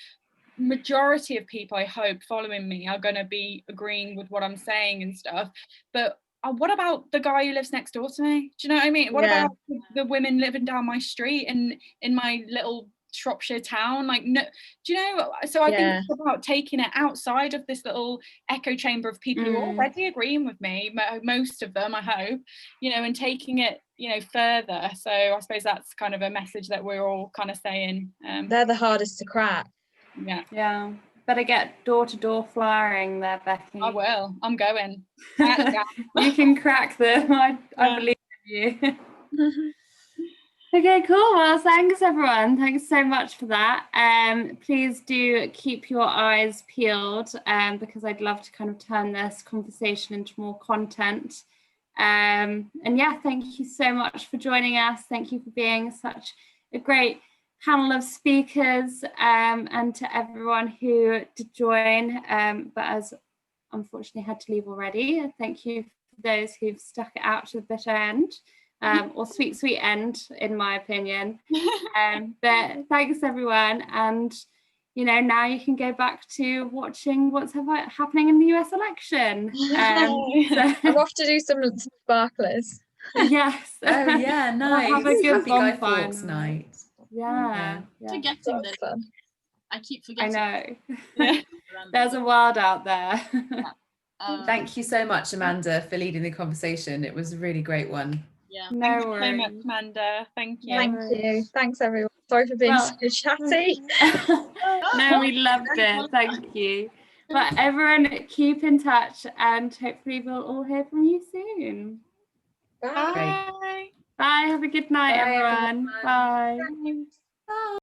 majority of people, I hope, following me are going to be agreeing with what I'm saying and stuff, but what about the guy who lives next door to me? Do you know what I mean? What about the women living down my street and in my little Shropshire town? Like, no, do you know? So I think it's about taking it outside of this little echo chamber of people who are already agreeing with me, most of them, I hope, you know, and taking it, you know, further. So I suppose that's kind of a message that we're all kind of saying. They're the hardest to crack. Yeah. Better get door-to-door flyering there, Becky. I will. I'm going. You can crack them. I believe in you. Okay, cool. Well, thanks everyone. Thanks so much for that. Please do keep your eyes peeled, because I'd love to kind of turn this conversation into more content. And yeah, thank you so much for joining us. Thank you for being such a great panel of speakers, and to everyone who did join, but as unfortunately had to leave already. Thank you for those who've stuck it out to the bitter end, or sweet end, in my opinion. But thanks everyone, and you know, now you can go back to watching what's happening in the US election. So I'm off to do some sparklers. Yes. Oh yeah, nice. Have a good Happy Guy bonfire Fawkes night. Yeah. Forgetting that. Fun. I keep forgetting. I know. There's a world out there. Thank you so much, Amanda, for leading the conversation. It was a really great one. Yeah. Thank you so much, Amanda. Thank you. Thank you. Thanks everyone. Sorry for being so chatty. No, we loved it. Thank you. But everyone, keep in touch, and hopefully we'll all hear from you soon. Bye. Bye. Bye. Have a good night, Bye, everyone. Bye. Bye.